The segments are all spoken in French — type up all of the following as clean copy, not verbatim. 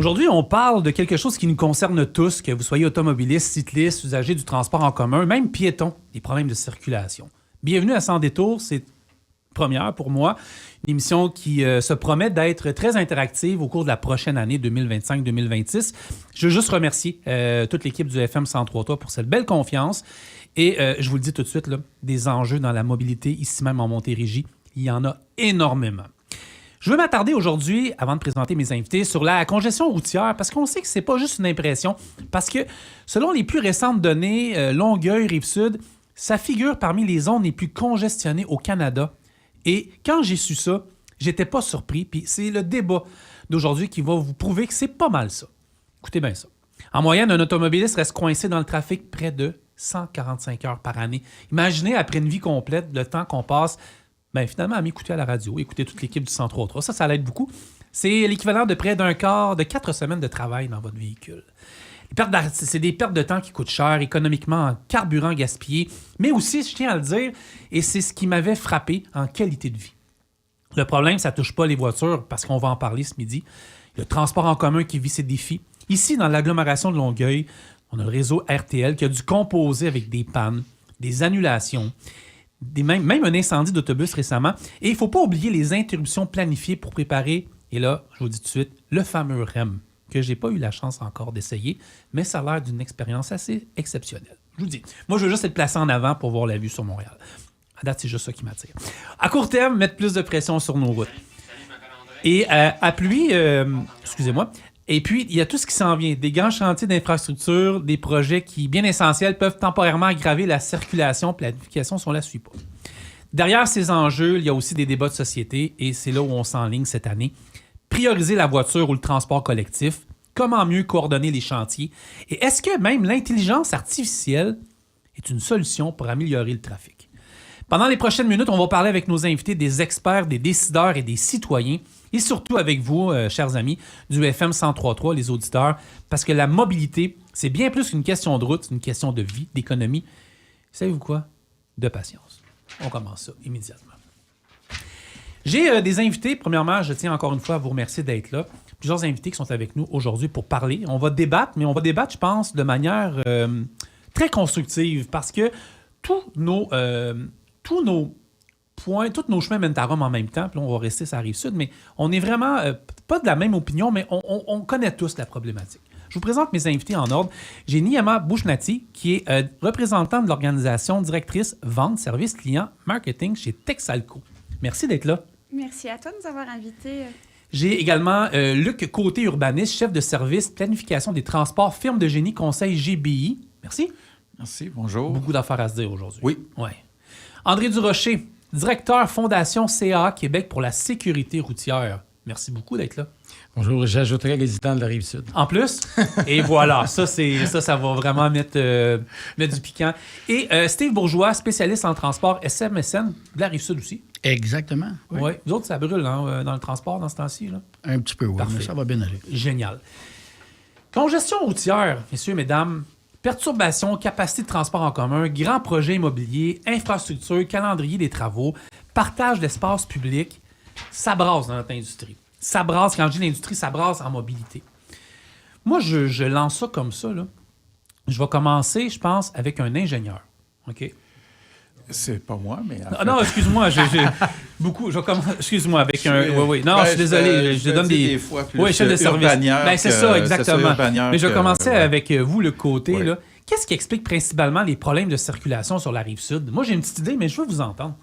Aujourd'hui, on parle de quelque chose qui nous concerne tous, que vous soyez automobiliste, cycliste, usager du transport en commun, même piéton, des problèmes de circulation. Bienvenue à Sans détour, c'est première pour moi, une émission qui se promet d'être très interactive au cours de la prochaine année 2025-2026. Je veux juste remercier toute l'équipe du FM 103.3 pour cette belle confiance. Et je vous le dis tout de suite, là, des enjeux dans la mobilité, ici même en Montérégie, il y en a énormément. Je veux m'attarder aujourd'hui, avant de présenter mes invités, sur la congestion routière, parce qu'on sait que c'est pas juste une impression, parce que selon les plus récentes données, Longueuil, Rive-Sud, ça figure parmi les zones les plus congestionnées au Canada. Et quand j'ai su ça, j'étais pas surpris, puis c'est le débat d'aujourd'hui qui va vous prouver que c'est pas mal ça. Écoutez bien ça. En moyenne, un automobiliste reste coincé dans le trafic près de 145 heures par année. Imaginez, après une vie complète, le temps qu'on passe finalement, à m'écouter à la radio, écouter toute l'équipe du 103.3. Ça l'aide beaucoup. C'est l'équivalent de près d'un quart de 4 semaines de travail dans votre véhicule. C'est des pertes de temps qui coûtent cher, économiquement, en carburant gaspillé, mais aussi, je tiens à le dire, et c'est ce qui m'avait frappé, en qualité de vie. Le problème, ça ne touche pas les voitures, parce qu'on va en parler ce midi. Le transport en commun qui vit ses défis. Ici, dans l'agglomération de Longueuil, on a le réseau RTL qui a dû composer avec des pannes, des annulations, même un incendie d'autobus récemment. Et il ne faut pas oublier les interruptions planifiées pour préparer, et là, je vous dis tout de suite, le fameux REM, que je n'ai pas eu la chance encore d'essayer, mais ça a l'air d'une expérience assez exceptionnelle. Je vous dis, moi, je veux juste être placé en avant pour voir la vue sur Montréal. À date, c'est juste ça qui m'attire. À court terme, mettre plus de pression sur nos routes. Et à pluie, excusez-moi, et puis, il y a tout ce qui s'en vient. Des grands chantiers d'infrastructure, des projets qui, bien essentiels, peuvent temporairement aggraver la circulation, planification si on ne la suit pas. Derrière ces enjeux, il y a aussi des débats de société, et c'est là où on s'enligne cette année. Prioriser la voiture ou le transport collectif, comment mieux coordonner les chantiers, et est-ce que même l'intelligence artificielle est une solution pour améliorer le trafic? Pendant les prochaines minutes, on va parler avec nos invités, des experts, des décideurs et des citoyens, et surtout avec vous, chers amis, du FM 103.3, les auditeurs, parce que la mobilité, c'est bien plus qu'une question de route, c'est une question de vie, d'économie. Savez-vous quoi? De patience. On commence ça immédiatement. J'ai des invités. Premièrement, je tiens encore une fois à vous remercier d'être là. Plusieurs invités qui sont avec nous aujourd'hui pour parler. On va débattre, mais on va débattre, je pense, de manière très constructive, parce que tous nos points, tous nos chemins mènent à Rome en même temps. Puis là, on va rester sur la Rive-Sud, mais on est vraiment pas de la même opinion, mais on connaît tous la problématique. Je vous présente mes invités en ordre. J'ai Niyama Bouchnati, qui est représentante de l'organisation, directrice vente, service client, marketing chez Texalco. Merci d'être là. Merci à toi de nous avoir invités. J'ai également Luc Côté, urbaniste, chef de service, planification des transports, firme de génie conseil GBI. Merci. Merci, bonjour. Beaucoup d'affaires à se dire aujourd'hui. Oui. Ouais. André Durocher, directeur Fondation CA Québec pour la sécurité routière. Merci beaucoup d'être là. Bonjour, j'ajouterai résident de la Rive-Sud. En plus, et voilà, ça va vraiment mettre du piquant. Et Steve Bourgeois, spécialiste en transport SMSN de la Rive-Sud aussi. Exactement. Oui. Ouais. Vous autres, ça brûle dans le transport dans ce temps-ci, là? Un petit peu, oui, Parfait. mais ça va bien aller. Génial. Congestion routière, messieurs, mesdames, perturbation, capacité de transport en commun, grands projets immobiliers, infrastructures, calendrier des travaux, partage d'espace public, ça brasse dans notre industrie. Ça brasse, quand je dis l'industrie, ça brasse en mobilité. Moi, je lance ça comme ça, là. Je vais commencer, je pense, avec un ingénieur. OK? C'est pas moi, mais... Non, excuse-moi, je vais commencer, excuse-moi, avec un... Oui. Non, je suis désolé, je donne des fois plus chef de service. C'est ça, exactement. Mais je vais commencer avec vous, le côté, là. Qu'est-ce qui explique principalement les problèmes de circulation sur la Rive-Sud? Moi, j'ai une petite idée, mais je veux vous entendre.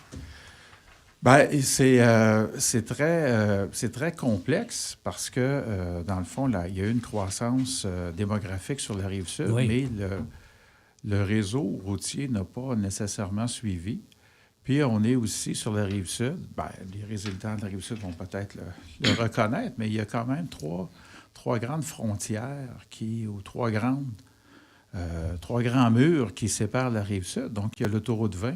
C'est très complexe parce que, dans le fond, là, il y a eu une croissance démographique sur la Rive-Sud, mais le réseau routier n'a pas nécessairement suivi. Puis, on est aussi sur la Rive-Sud. Les résidents de la Rive-Sud vont peut-être le reconnaître, mais il y a quand même trois grandes frontières ou trois grands murs qui séparent la Rive-Sud. Donc, il y a l'autoroute 20,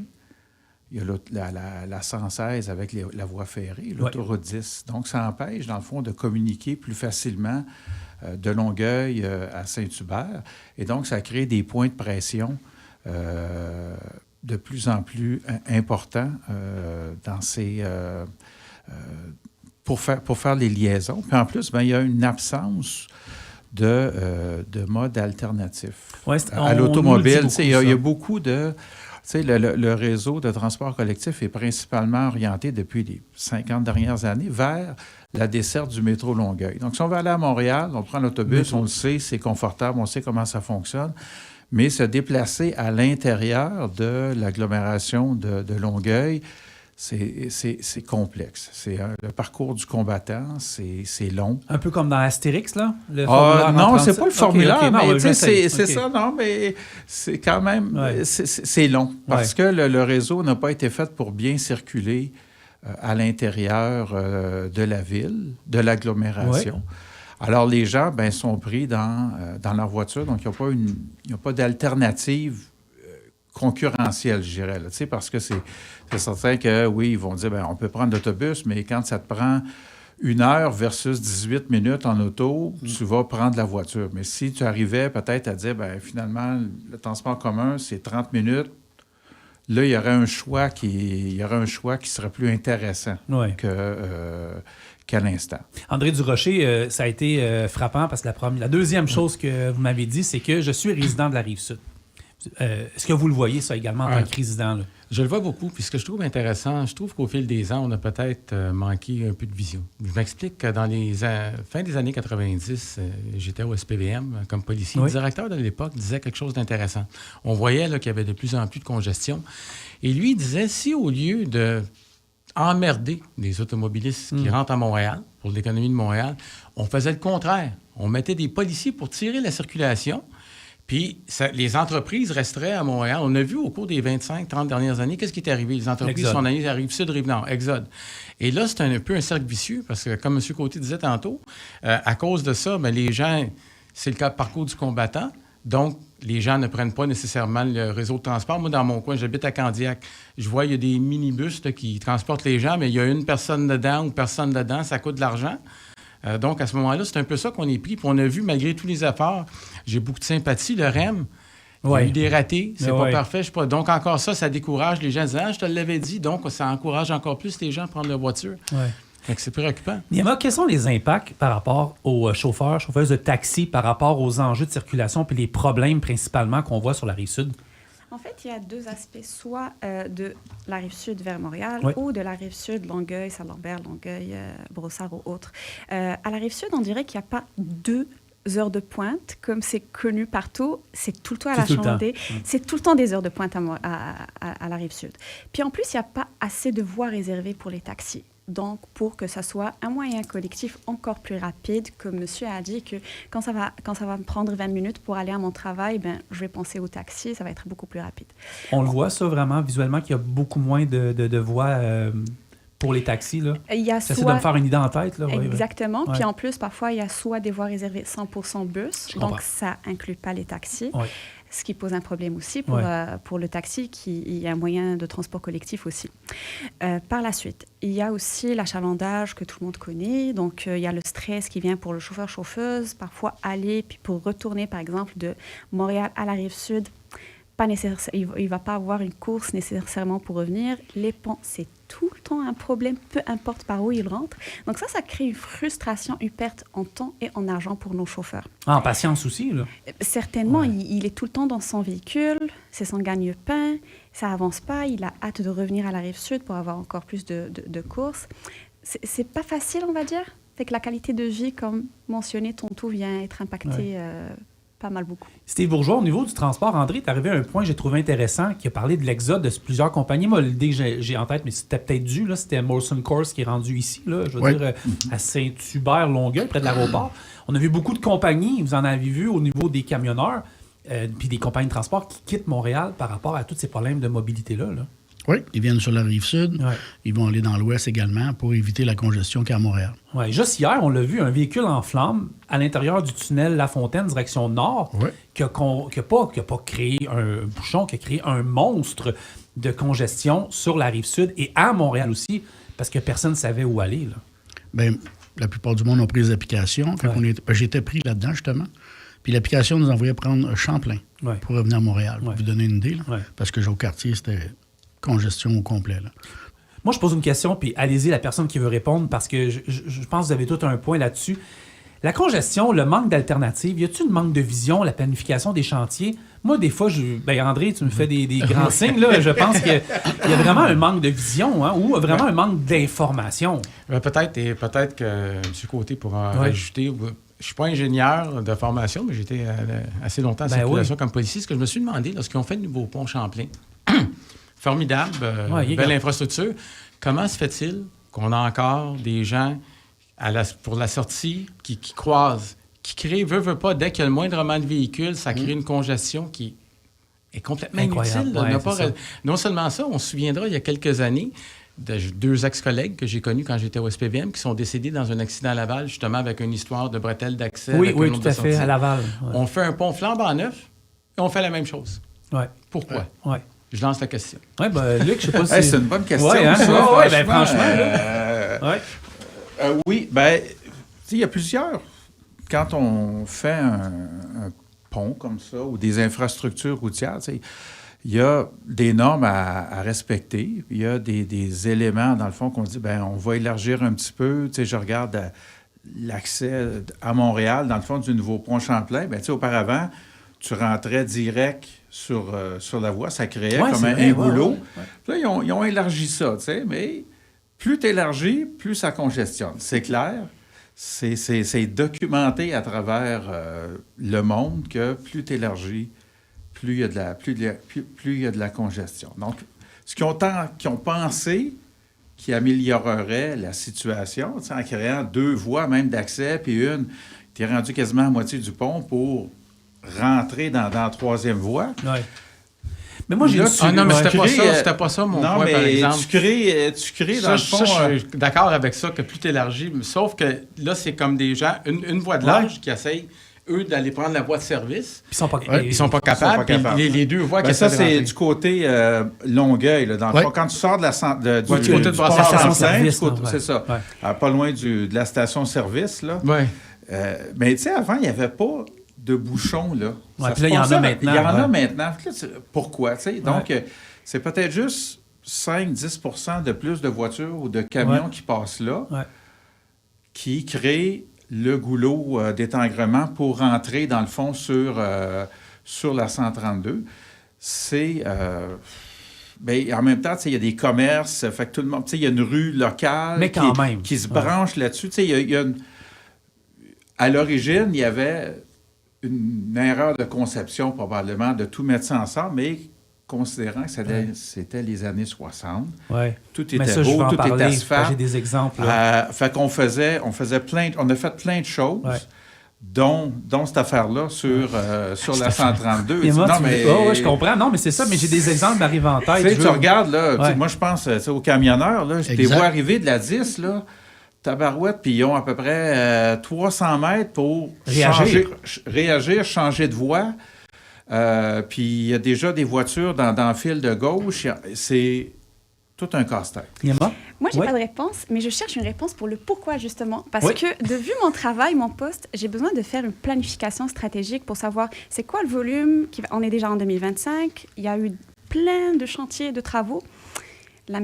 il y a la 116 avec la voie ferrée, l'autoroute 10. Donc, ça empêche, dans le fond, de communiquer plus facilement de Longueuil à Saint-Hubert. Et donc, ça crée des points de pression de plus en plus importants pour faire les liaisons. Puis en plus, il y a une absence de modes alternatifs Ouais, à l'automobile. Il y a beaucoup beaucoup de... Le réseau de transport collectif est principalement orienté depuis les 50 dernières années vers la desserte du métro Longueuil. Donc, si on veut aller à Montréal, on prend l'autobus, on le sait, c'est confortable, on sait comment ça fonctionne, mais se déplacer à l'intérieur de l'agglomération de Longueuil, c'est complexe. C'est le parcours du combattant, c'est long. Un peu comme dans Astérix, là? Le formulaire non, 37. c'est pas le formulaire, non, mais c'est okay. ça, non, mais c'est quand même... C'est long, parce que le réseau n'a pas été fait pour bien circuler à l'intérieur de la ville, de l'agglomération. Ouais. Alors, les gens sont pris dans leur voiture, donc il n'y a pas d'alternative concurrentielle, je dirais, là, parce que c'est certain que, oui, ils vont dire, on peut prendre l'autobus, mais quand ça te prend 1 heure versus 18 minutes en auto, tu vas prendre la voiture. Mais si tu arrivais peut-être à dire, finalement, le transport commun, c'est 30 minutes, là, il y aurait un choix qui serait plus intéressant qu'à l'instant. André Durocher, ça a été frappant parce que la deuxième chose que vous m'avez dit, c'est que je suis résident de la Rive-Sud. Est-ce que vous le voyez, ça, également, en tant que résident? Là? Je le vois beaucoup. Puis ce que je trouve intéressant, je trouve qu'au fil des ans, on a peut-être manqué un peu de vision. Je m'explique que dans les fin des années 90, j'étais au SPVM comme policier. Oui. Le directeur de l'époque disait quelque chose d'intéressant. On voyait là, qu'il y avait de plus en plus de congestion. Et lui, il disait, si au lieu de emmerder les automobilistes qui rentrent à Montréal, pour l'économie de Montréal, on faisait le contraire. On mettait des policiers pour tirer la circulation. Puis, les entreprises resteraient à Montréal. On a vu au cours des 25-30 dernières années, qu'est-ce qui est arrivé? Les entreprises sont allées à Rive-Sud, Rive-Nord, Exode. Et là, c'est un peu un cercle vicieux, parce que, comme M. Côté disait tantôt, à cause de ça, les gens, c'est le cas de parcours du combattant. Donc, les gens ne prennent pas nécessairement le réseau de transport. Moi, dans mon coin, j'habite à Candiac. Je vois, il y a des minibus là, qui transportent les gens, mais il y a une personne dedans ou personne dedans, ça coûte de l'argent. Donc, à ce moment-là, c'est un peu ça qu'on est pris. Puis on a vu, malgré tous les efforts, j'ai beaucoup de sympathie, le REM. Il y a eu des ratés, c'est pas parfait. Je sais pas. Donc, encore ça décourage les gens. Ils disent, je te l'avais dit. Donc, ça encourage encore plus les gens à prendre leur voiture. Donc, c'est préoccupant. Niama, quels sont les impacts par rapport aux chauffeuses de taxi, par rapport aux enjeux de circulation puis les problèmes principalement qu'on voit sur la Rive-Sud? En fait, il y a deux aspects, soit de la Rive-Sud vers Montréal ou de la Rive-Sud, Longueuil, Saint-Lambert, Longueuil, Brossard ou autres. À la Rive-Sud, on dirait qu'il n'y a pas 2 heures de pointe, comme c'est connu partout. C'est tout le temps à l'achalandé. C'est tout le temps des heures de pointe à la Rive-Sud. Puis en plus, il n'y a pas assez de voies réservées pour les taxis. Donc, pour que ça soit un moyen collectif encore plus rapide, comme monsieur a dit, que quand ça va me prendre 20 minutes pour aller à mon travail, je vais penser au taxi, ça va être beaucoup plus rapide. On le voit, ça, vraiment, visuellement, qu'il y a beaucoup moins de voies pour les taxis, là. J'essaie de me faire une idée en tête, là. Exactement. Puis en plus, parfois, il y a soit des voies réservées 100% bus, donc ça inclut pas les taxis. Ce qui pose un problème aussi pour le taxi, qui est un moyen de transport collectif aussi. Par la suite, il y a aussi l'achalandage que tout le monde connaît. Donc, il y a le stress qui vient pour le chauffeur-chauffeuse. Parfois, aller, puis pour retourner, par exemple, de Montréal à la Rive-Sud, il ne va pas avoir une course nécessairement pour revenir. Les ponts, c'est tout le temps un problème, peu importe par où ils rentrent. Donc ça crée une frustration, une perte en temps et en argent pour nos chauffeurs. En patience aussi, là? Certainement, il est tout le temps dans son véhicule, c'est son gagne-pain, ça avance pas, il a hâte de revenir à la Rive-Sud pour avoir encore plus de courses. C'est pas facile, on va dire. Fait que la qualité de vie, comme mentionné tantôt, vient être impactée pas mal beaucoup. Steve Bourgeois, au niveau du transport, André, tu es arrivé à un point que j'ai trouvé intéressant, qui a parlé de l'exode de plusieurs compagnies. Moi, l'idée que j'ai en tête, mais c'était peut-être dû, là, c'était Molson Coors qui est rendu ici, là, je veux dire, à Saint-Hubert-Longueuil, près de l'aéroport. On a vu beaucoup de compagnies, vous en avez vu au niveau des camionneurs, puis des compagnies de transport qui quittent Montréal par rapport à tous ces problèmes de mobilité-là. Là. Oui, ils viennent sur la Rive-Sud. Ils vont aller dans l'Ouest également pour éviter la congestion qu'à Montréal. Oui, juste hier, on l'a vu, un véhicule en flammes à l'intérieur du tunnel La Fontaine, direction nord, qui n'a pas créé un bouchon, qui a créé un monstre de congestion sur la Rive-Sud et à Montréal aussi, parce que personne ne savait où aller. Là. Bien, la plupart du monde ont pris les applications. J'étais pris là-dedans, justement. Puis l'application nous envoyait prendre Champlain pour revenir à Montréal. Pour vous donner une idée, là, parce que au quartier, c'était congestion au complet. Là. Moi, je pose une question, puis allez-y, la personne qui veut répondre, parce que je pense que vous avez tout un point là-dessus. La congestion, le manque d'alternatives, y a-t-il un manque de vision, la planification des chantiers? Moi, des fois, André, tu me fais des grands signes, là. Je pense qu'il y a vraiment un manque de vision, hein, ou vraiment un manque d'information. Peut-être que M. Côté pourra rajouter. Je ne suis pas ingénieur de formation, mais j'étais assez longtemps en circulation comme policier. Ce que je me suis demandé, lorsqu'ils ont fait le nouveau pont Champlain, formidable, belle infrastructure, comment se fait-il qu'on a encore des gens pour la sortie qui croisent, qui créent, veut pas, dès qu'il y a le moindrement de véhicules, ça crée une congestion qui est complètement inutile. Non seulement ça, on se souviendra, il y a quelques années, de 2 ex-collègues que j'ai connus quand j'étais au SPVM qui sont décédés dans un accident à Laval, justement avec une histoire de bretelles d'accès. Oui, tout à fait, à Laval. Ouais. On fait un pont flambant neuf et on fait la même chose. Ouais. Pourquoi? Ouais. Je lance la question. Oui, Luc, je ne sais pas si... c'est une bonne question. Ouais, hein? Ça, franchement. Oui, il y a plusieurs. Quand on fait un pont comme ça ou des infrastructures routières, il y a des normes à respecter. Il y a des éléments, dans le fond, qu'on dit, on va élargir un petit peu. Je regarde l'accès à Montréal, dans le fond, du nouveau pont Champlain. Auparavant, tu rentrais direct sur la voie. Ça créait comme un goulot. Puis là, ils ont élargi ça, mais plus tu élargis, plus ça congestionne. C'est clair. C'est documenté à travers le monde que plus tu élargis, plus il y a de la congestion. Donc, ce qu'ils ont pensé qui améliorerait la situation, en créant 2 voies même d'accès, puis tu es rendu quasiment à moitié du pont pour rentrer dans la 3e voie. Oui. Mais moi, j'ai non, mais c'était pas ça mon point, par exemple. Tu crées dans le fond... je suis d'accord avec ça, que plus tu élargis, sauf que là, c'est comme des gens, une voie de large qui essayent, eux, d'aller prendre la voie de service. Ils sont pas capables. Les 2 voies qui ça, c'est du côté Longueuil. Là, dans le fond, quand tu sors de la station-service, c'est ça. Pas loin de la station-service. Mais tu sais, avant, il n'y avait pas de bouchons, là. Puis là, il y en a maintenant. Il y en a maintenant. Pourquoi? Donc, c'est peut-être juste 5-10 de plus de voitures ou de camions qui passent là qui créent le goulot d'étanglement pour rentrer, dans le fond, sur la 132. C'est... en même temps, il y a des commerces, fait que tout le monde... Il y a une rue locale qui se branche là-dessus. À l'origine, il y avait... une erreur de conception, probablement, de tout mettre ça ensemble, mais considérant que c'était les années 60, tout était beau, tout était asphalte. J'ai des exemples. Fait qu'on on a fait plein de choses, dont cette affaire-là sur la 132. Je comprends. Non, mais c'est ça, mais j'ai des exemples qui m'arrivent en tête. Tu regardes, là, moi, je pense aux camionneurs, là, je les vois arriver de la 10, là, tabarouette, puis ils ont à peu près 300 mètres pour réagir, changer de voie. Puis il y a déjà des voitures dans le fil de gauche. C'est tout un casse-tête. Moi, j'ai pas de réponse, mais je cherche une réponse pour le pourquoi, justement. Parce que, de vu mon travail, mon poste, j'ai besoin de faire une planification stratégique pour savoir c'est quoi le volume. On est déjà en 2025. Il y a eu plein de chantiers, de travaux. La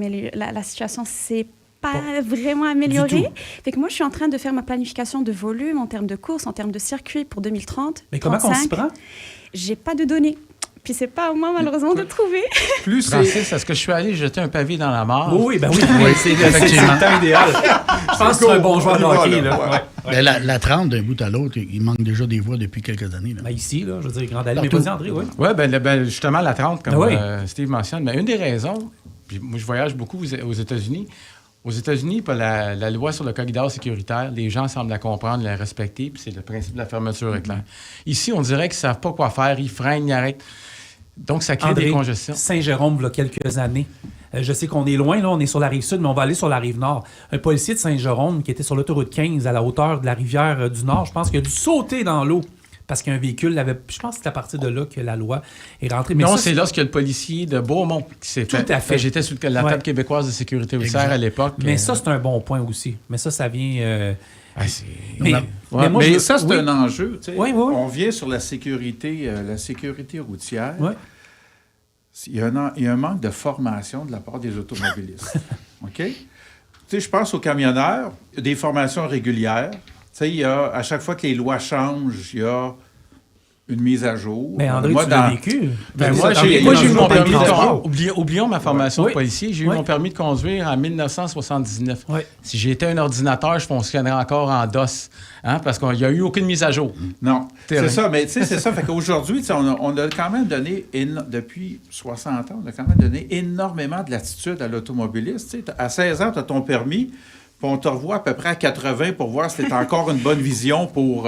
situation s'est pas vraiment améliorée. Fait que moi, je suis en train de faire ma planification de volume en termes de courses, en termes de circuits pour 2030. Mais comment on s'y prend? J'ai pas de données. Puis c'est pas à moi, malheureusement, de trouver. Francis, est-ce que je suis allé jeter un pavé dans la mare? Oui, c'est le temps idéal. Je pense que c'est un bon joueur de hockey. La 30, d'un bout à l'autre, il manque déjà des voies depuis quelques années. Là. Ici, là, je veux dire, Grande Allée. Mais vas-y, André, oui. Oui, justement, la 30, comme Steve mentionne. Mais une des raisons, puis moi, je voyage beaucoup aux États-Unis. Aux États-Unis, la loi sur le corridor sécuritaire, les gens semblent la comprendre, la respecter, puis c'est le principe de la fermeture éclair. Ici, on dirait qu'ils ne savent pas quoi faire, ils freinent, ils arrêtent. Donc, ça crée des congestions. Saint-Jérôme, il y a quelques années. Je sais qu'on est loin, là, on est sur la rive sud, mais on va aller sur la rive nord. Un policier de Saint-Jérôme qui était sur l'autoroute 15 à la hauteur de la rivière du Nord, je pense qu'il a dû sauter dans l'eau parce qu'un véhicule l'avait... Je pense que c'est à partir de là que la loi est rentrée. Mais non, c'est lorsque le policier de Beaumont qui s'est fait... Tout à fait. J'étais sur la table québécoise de sécurité routière à l'époque. Mais ça, c'est un bon point aussi. Mais ça vient... Mais ça, c'est un enjeu. On vient sur la sécurité routière. Il y a un manque de formation de la part des automobilistes. OK? Je pense aux camionneurs, des formations régulières. sais, à chaque fois que les lois changent, il y a une mise à jour. Mais André, tu l'as vécu. Moi, j'ai eu mon permis de conduire. Oublions ma formation de policier. J'ai eu mon permis de conduire en 1979. Oui. Si j'étais un ordinateur, je fonctionnerais encore en DOS. Parce qu'il n'y a eu aucune mise à jour. Non, c'est ça. Mais tu sais, c'est ça. Fait qu'aujourd'hui, on a quand même donné, depuis 60 ans, on a quand même donné énormément de latitude à l'automobiliste. Tu sais, à 16 ans, tu as ton permis. Puis on te revoit à peu près à 80 pour voir si tu as encore une bonne vision pour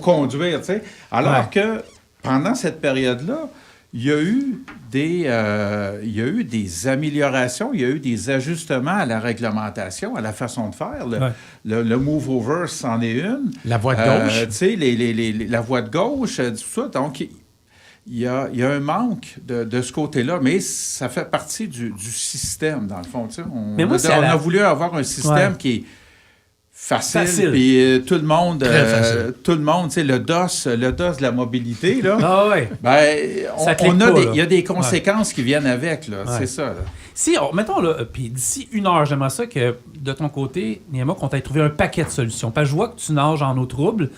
conduire. T'sais. Alors que pendant cette période-là, il y a eu des améliorations, il y a eu des ajustements à la réglementation, à la façon de faire. Le move over, c'en est une. La voie de gauche. La voie de gauche, tout ça. Donc, il y a un manque de ce côté-là, mais ça fait partie du système, dans le fond. On a voulu avoir un système qui est facile. Puis tout le monde, le DOS de la mobilité, là, il y a des conséquences qui viennent avec, là, c'est ça. Là. Si, mettons, là, puis d'ici 1 heure, j'aimerais ça que, de ton côté, Niema, qu'on t'ait trouvé un paquet de solutions. Parce que je vois que tu nages en eau trouble.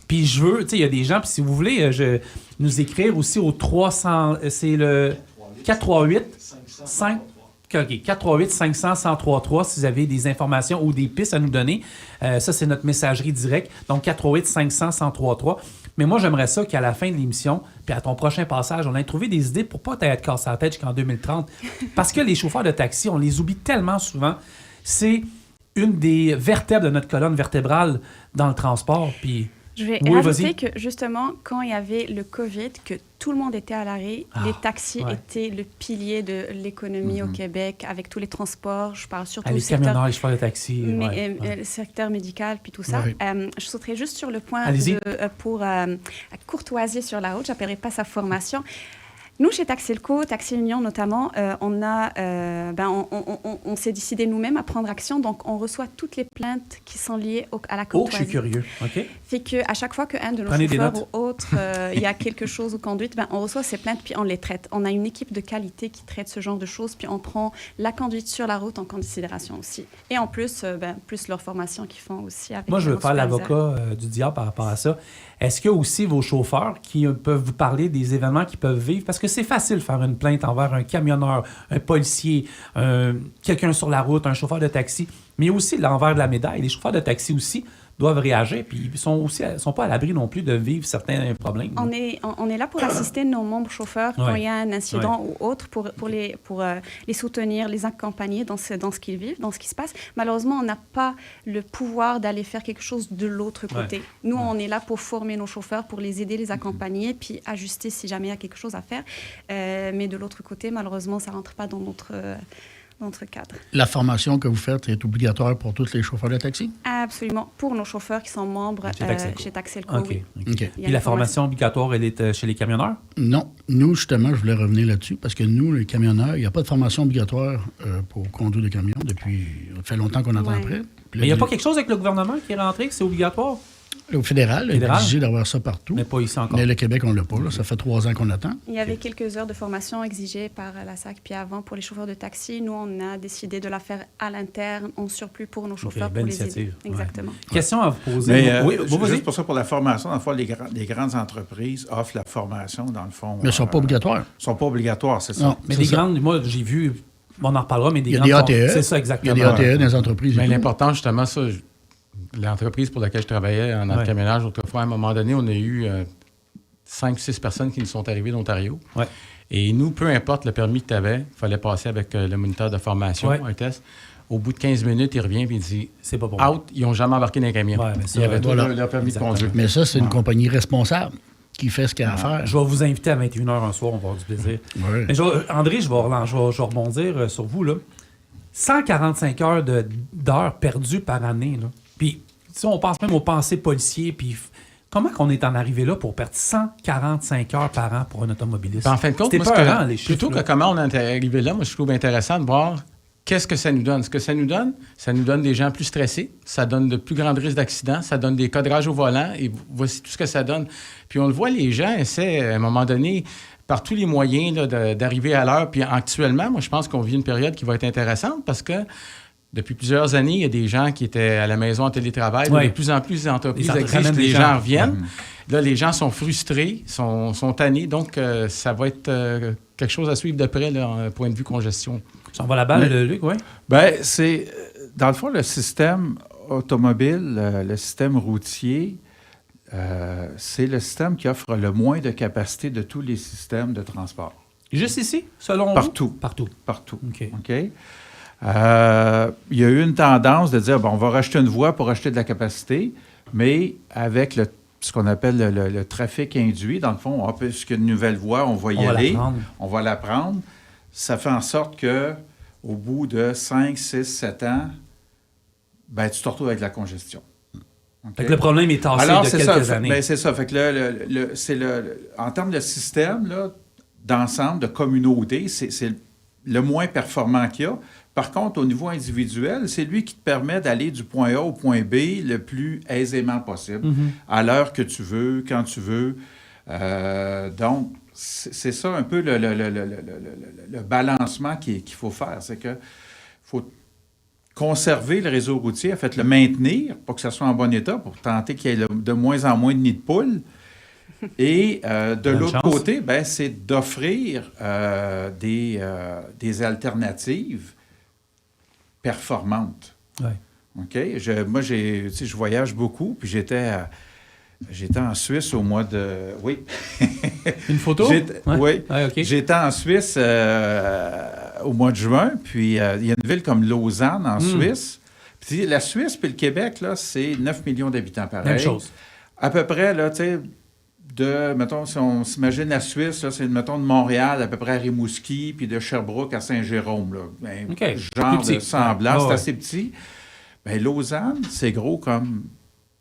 Puis je veux, tu sais, il y a des gens, puis si vous voulez, nous écrire aussi au 300, c'est le 438-500-1033 si vous avez des informations ou des pistes à nous donner. Ça, c'est notre messagerie directe. Donc, 438-500-1033. Mais moi, j'aimerais ça qu'à la fin de l'émission, puis à ton prochain passage, on ait trouvé des idées pour pas t'être cassé la tête jusqu'en 2030. Parce que les chauffeurs de taxi, on les oublie tellement souvent. C'est une des vertèbres de notre colonne vertébrale dans le transport, puis... Je vais rajouter que, justement, quand il y avait le COVID, que tout le monde était à l'arrêt, les taxis étaient le pilier de l'économie au Québec, avec tous les transports. Je parle surtout les camionneurs, les chauffeurs de taxi. Le secteur médical, puis tout ça. Je sauterai juste sur le point pour courtoisie sur la route. Je n'appellerai pas sa formation. Nous, chez Taxilco, Taxi Union notamment, on s'est décidé nous-mêmes à prendre action. Donc, on reçoit toutes les plaintes qui sont liées à la courtoisie. Oh, je suis curieux. OK. Fait qu'à chaque fois qu'un de nos chauffeurs ou autre, il y a quelque chose aux conduites, on reçoit ces plaintes puis on les traite. On a une équipe de qualité qui traite ce genre de choses, puis on prend la conduite sur la route en considération aussi. Et en plus, plus leur formation qu'ils font aussi avec. Moi, je veux faire l'avocat du diable par rapport à ça. Est-ce qu'il y a aussi vos chauffeurs qui peuvent vous parler des événements qu'ils peuvent vivre? Parce que c'est facile de faire une plainte envers un camionneur, un policier, quelqu'un sur la route, un chauffeur de taxi. Mais il y a aussi l'envers de la médaille. Les chauffeurs de taxi aussi doivent réagir, puis ils sont pas à l'abri non plus de vivre certains problèmes. On est là pour assister nos membres chauffeurs quand il y a un incident ou autre, pour les soutenir, les accompagner dans ce qu'ils vivent, dans ce qui se passe. Malheureusement, on n'a pas le pouvoir d'aller faire quelque chose de l'autre côté. Nous, on est là pour former nos chauffeurs, pour les aider, les accompagner, puis ajuster si jamais il y a quelque chose à faire. Mais de l'autre côté, malheureusement, ça ne rentre pas dans notre cadre. La formation que vous faites est obligatoire pour tous les chauffeurs de taxi? Absolument. Pour nos chauffeurs qui sont membres chez Taxilco, oui. Okay. Puis la formation obligatoire, elle est chez les camionneurs? Non. Nous, justement, je voulais revenir là-dessus parce que nous, les camionneurs, il n'y a pas de formation obligatoire pour conduire des camions depuis... Ça fait longtemps qu'on entend après. Mais il n'y a pas quelque chose avec le gouvernement qui est rentré, que c'est obligatoire? Au fédéral, il est exigé d'avoir ça partout. Mais pas ici encore. Mais le Québec, on ne l'a pas. Là. Ça fait 3 ans qu'on attend. Il y avait quelques heures de formation exigées par la SAC. Puis avant, pour les chauffeurs de taxi, nous, on a décidé de la faire à l'interne, en surplus pour nos chauffeurs. Belle initiative. Exactement. Ouais. Question à vous poser. Mais, juste pour ça, pour la formation, dans le fond, les grandes entreprises offrent la formation, dans le fond. Mais elles ne sont pas obligatoires. Elles ne sont pas obligatoires, c'est ça. Non, mais des grandes, moi, j'ai vu, on en reparlera, mais des grandes... Il y a des ATE. C'est ça, exactement. Il y a des ATE dans les entreprises. Mais l'important, justement, ça... L'entreprise pour laquelle je travaillais en camionnage, autrefois, à un moment donné, on a eu 5-6 personnes qui nous sont arrivées d'Ontario. Ouais. Et nous, peu importe le permis que tu avais, il fallait passer avec le moniteur de formation, un test. Au bout de 15 minutes, il revient et il dit « C'est pas pour out, ils n'ont jamais embarqué dans les camions. Ouais, » Il y avait leur permis de conduire. Mais ça, c'est une compagnie responsable qui fait ce qu'elle a à faire. Je vais vous inviter à 21h un soir, on va avoir du plaisir. Ouais. Mais André, je vais rebondir sur vous. Là. 145 heures d'heures perdues par année. Là. Puis, si on pense même aux pensées policiers, puis comment qu'on est en arrivé là pour perdre 145 heures par an pour un automobiliste? Ben, en fin de compte, plutôt que comment on est arrivé là, moi, je trouve intéressant de voir qu'est-ce que ça nous donne. Ce que ça nous donne des gens plus stressés, ça donne de plus grands risques d'accidents, ça donne des cadrages au volant, et voici tout ce que ça donne. Puis on le voit, les gens essaient, à un moment donné, par tous les moyens là, d'arriver à l'heure. Puis actuellement, moi, je pense qu'on vit une période qui va être intéressante parce que Depuis plusieurs années, il y a des gens qui étaient à la maison en télétravail. Ouais. De plus en plus, les entreprises Les exigent que les les gens. gens reviennent. Là, les gens sont frustrés, sont tannés. Donc, ça va être quelque chose à suivre de près, là, point de vue congestion. J'envoie la balle, Luc, oui? Bien, c'est, dans le fond, le système automobile, le système routier, c'est le système qui offre le moins de capacité de tous les systèmes de transport. Juste ici, selon Partout. vous? Partout. Partout. OK. OK? Il y a eu une tendance de dire, bon, on va racheter une voie pour acheter de la capacité, mais avec ce qu'on appelle le trafic induit, dans le fond, puisqu'il y a une nouvelle voie, on va y aller, on va la prendre. Ça fait en sorte que au bout de 5, 6, 7 ans, ben, tu te retrouves avec de la congestion. Okay? Fait que le problème est tassé Alors, de c'est quelques ça. années. Ben, c'est ça. Fait que en termes de système, là, d'ensemble, de communauté, c'est le moins performant qu'il y a. Par contre, au niveau individuel, c'est lui qui te permet d'aller du point A au point B le plus aisément possible, à l'heure que tu veux, quand tu veux. Donc, c'est ça un peu le balancement qu'il faut faire. C'est qu'il faut conserver le réseau routier, en fait, le maintenir pour que ça soit en bon état, pour tenter qu'il y ait de moins en moins de nids de poules. Et de l'autre côté, ben, c'est d'offrir des alternatives performantes. Ouais. OK? Moi, je voyage beaucoup, puis j'étais en Suisse au mois de... Oui. Une photo? Oui. Ouais, okay. J'étais en Suisse au mois de juin, puis il y a une ville comme Lausanne, en Suisse. Puis la Suisse puis le Québec, là, c'est 9 millions d'habitants pareil. Même chose. À peu près, là, tu sais, mettons, si on s'imagine la Suisse, là, c'est, mettons, de Montréal à peu près à Rimouski, puis de Sherbrooke à Saint-Jérôme, là. Ben, okay. Genre de semblance, c'est assez petit. Bien, Lausanne, c'est gros comme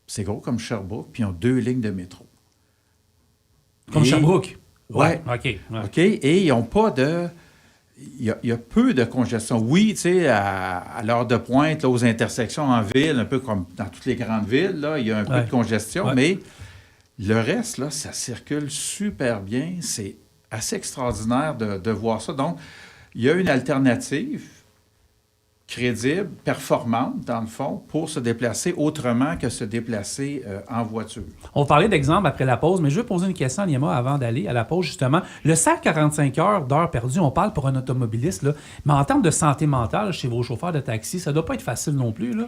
Sherbrooke, puis ils ont 2 lignes de métro. Comme Sherbrooke? Oui. OK. Ouais. OK. Et ils n'ont pas de... Il y a peu de congestion. Oui, tu sais, à l'heure de pointe, là, aux intersections en ville, un peu comme dans toutes les grandes villes, là, il y a un peu de congestion, mais le reste, là, ça circule super bien. C'est assez extraordinaire de voir ça. Donc, il y a une alternative crédible, performante, dans le fond, pour se déplacer autrement que se déplacer en voiture. On va parler d'exemple après la pause, mais je veux poser une question à Niema avant d'aller à la pause, justement. Le 145 d'heures perdues, on parle pour un automobiliste, là, mais en termes de santé mentale chez vos chauffeurs de taxi, ça ne doit pas être facile non plus, là.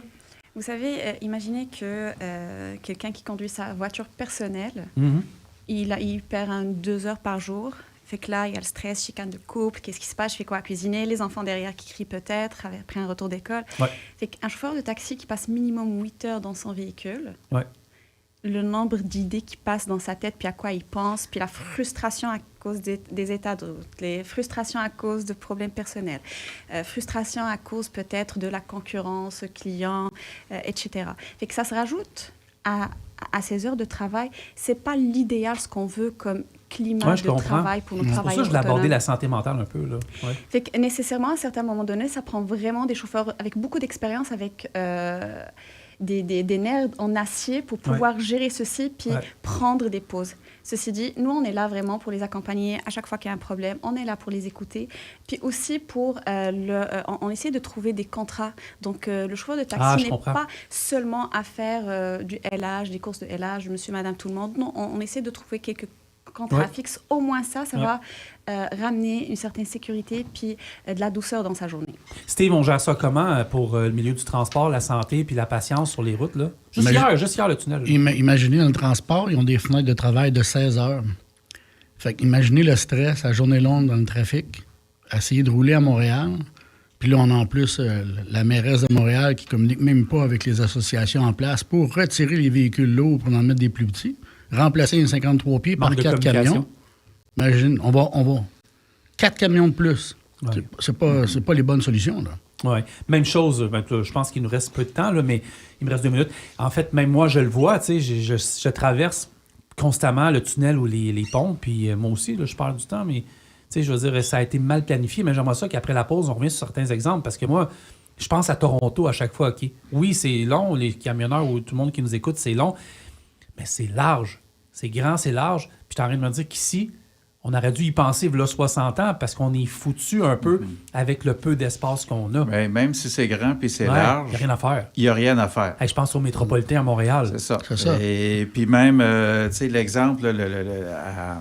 Vous savez, imaginez que quelqu'un qui conduit sa voiture personnelle, il perd 2 heures par jour. Fait que là, il y a le stress, chicane de couple, qu'est-ce qui se passe, je fais quoi à cuisiner, les enfants derrière qui crient peut-être après un retour d'école. Ouais. Fait qu'un chauffeur de taxi qui passe minimum 8 heures dans son véhicule, le nombre d'idées qui passent dans sa tête, puis à quoi il pense, puis la frustration à cause des états de route, les frustrations à cause de problèmes personnels, frustration à cause peut-être de la concurrence client, etc. Fait que ça se rajoute à ces heures de travail. C'est pas l'idéal, ce qu'on veut comme climat de travail pour nos travailleurs. C'est pour ça que je l'ai abordé la santé mentale un peu, là. Ouais. Fait que nécessairement, à un certain moment donné, ça prend vraiment des chauffeurs avec beaucoup d'expérience, avec des nerfs en acier pour pouvoir gérer ceci puis prendre des pauses. Ceci dit, nous, on est là vraiment pour les accompagner à chaque fois qu'il y a un problème. On est là pour les écouter. Puis aussi pour on essaie de trouver des contrats. Donc, le chauffeur de taxi n'est pas seulement à faire du LH, des courses de LH, monsieur, madame, tout le monde. Non, on essaie de trouver quelques contrat fixe, au moins ça va ramener une certaine sécurité puis de la douceur dans sa journée. Steve, on gère ça comment pour le milieu du transport, la santé puis la patience sur les routes, là? Juste hier, le tunnel. Imaginez dans le transport, ils ont des fenêtres de travail de 16 heures. Fait qu'imaginez le stress, la journée longue dans le trafic, essayer de rouler à Montréal. Puis là, on a en plus la mairesse de Montréal qui ne communique même pas avec les associations en place pour retirer les véhicules lourds pour en mettre des plus petits. Remplacer une 53 pieds par 4 camions. Imagine, on va 4 camions de plus. Ouais. C'est pas les bonnes solutions, là. Oui. Même chose, je pense qu'il nous reste peu de temps, là, mais il me reste 2 minutes. En fait, même moi, je le vois, tu sais, je traverse constamment le tunnel ou les ponts, puis moi aussi, là, je perds du temps, mais tu sais, je veux dire, ça a été mal planifié, mais j'aimerais ça qu'après la pause, on revienne sur certains exemples, parce que moi, je pense à Toronto à chaque fois, OK. Oui, c'est long, les camionneurs ou tout le monde qui nous écoute, c'est long, mais c'est large. C'est grand, c'est large. Puis tu es en train de me dire qu'ici, On aurait dû y penser il y a 60 ans parce qu'on est foutu un peu avec le peu d'espace qu'on a. Mais même si c'est grand et c'est large, il n'y a rien à faire. Il n'y a rien à faire. Je pense au métropolitain à Montréal. C'est ça. Et puis même, tu sais, l'exemple à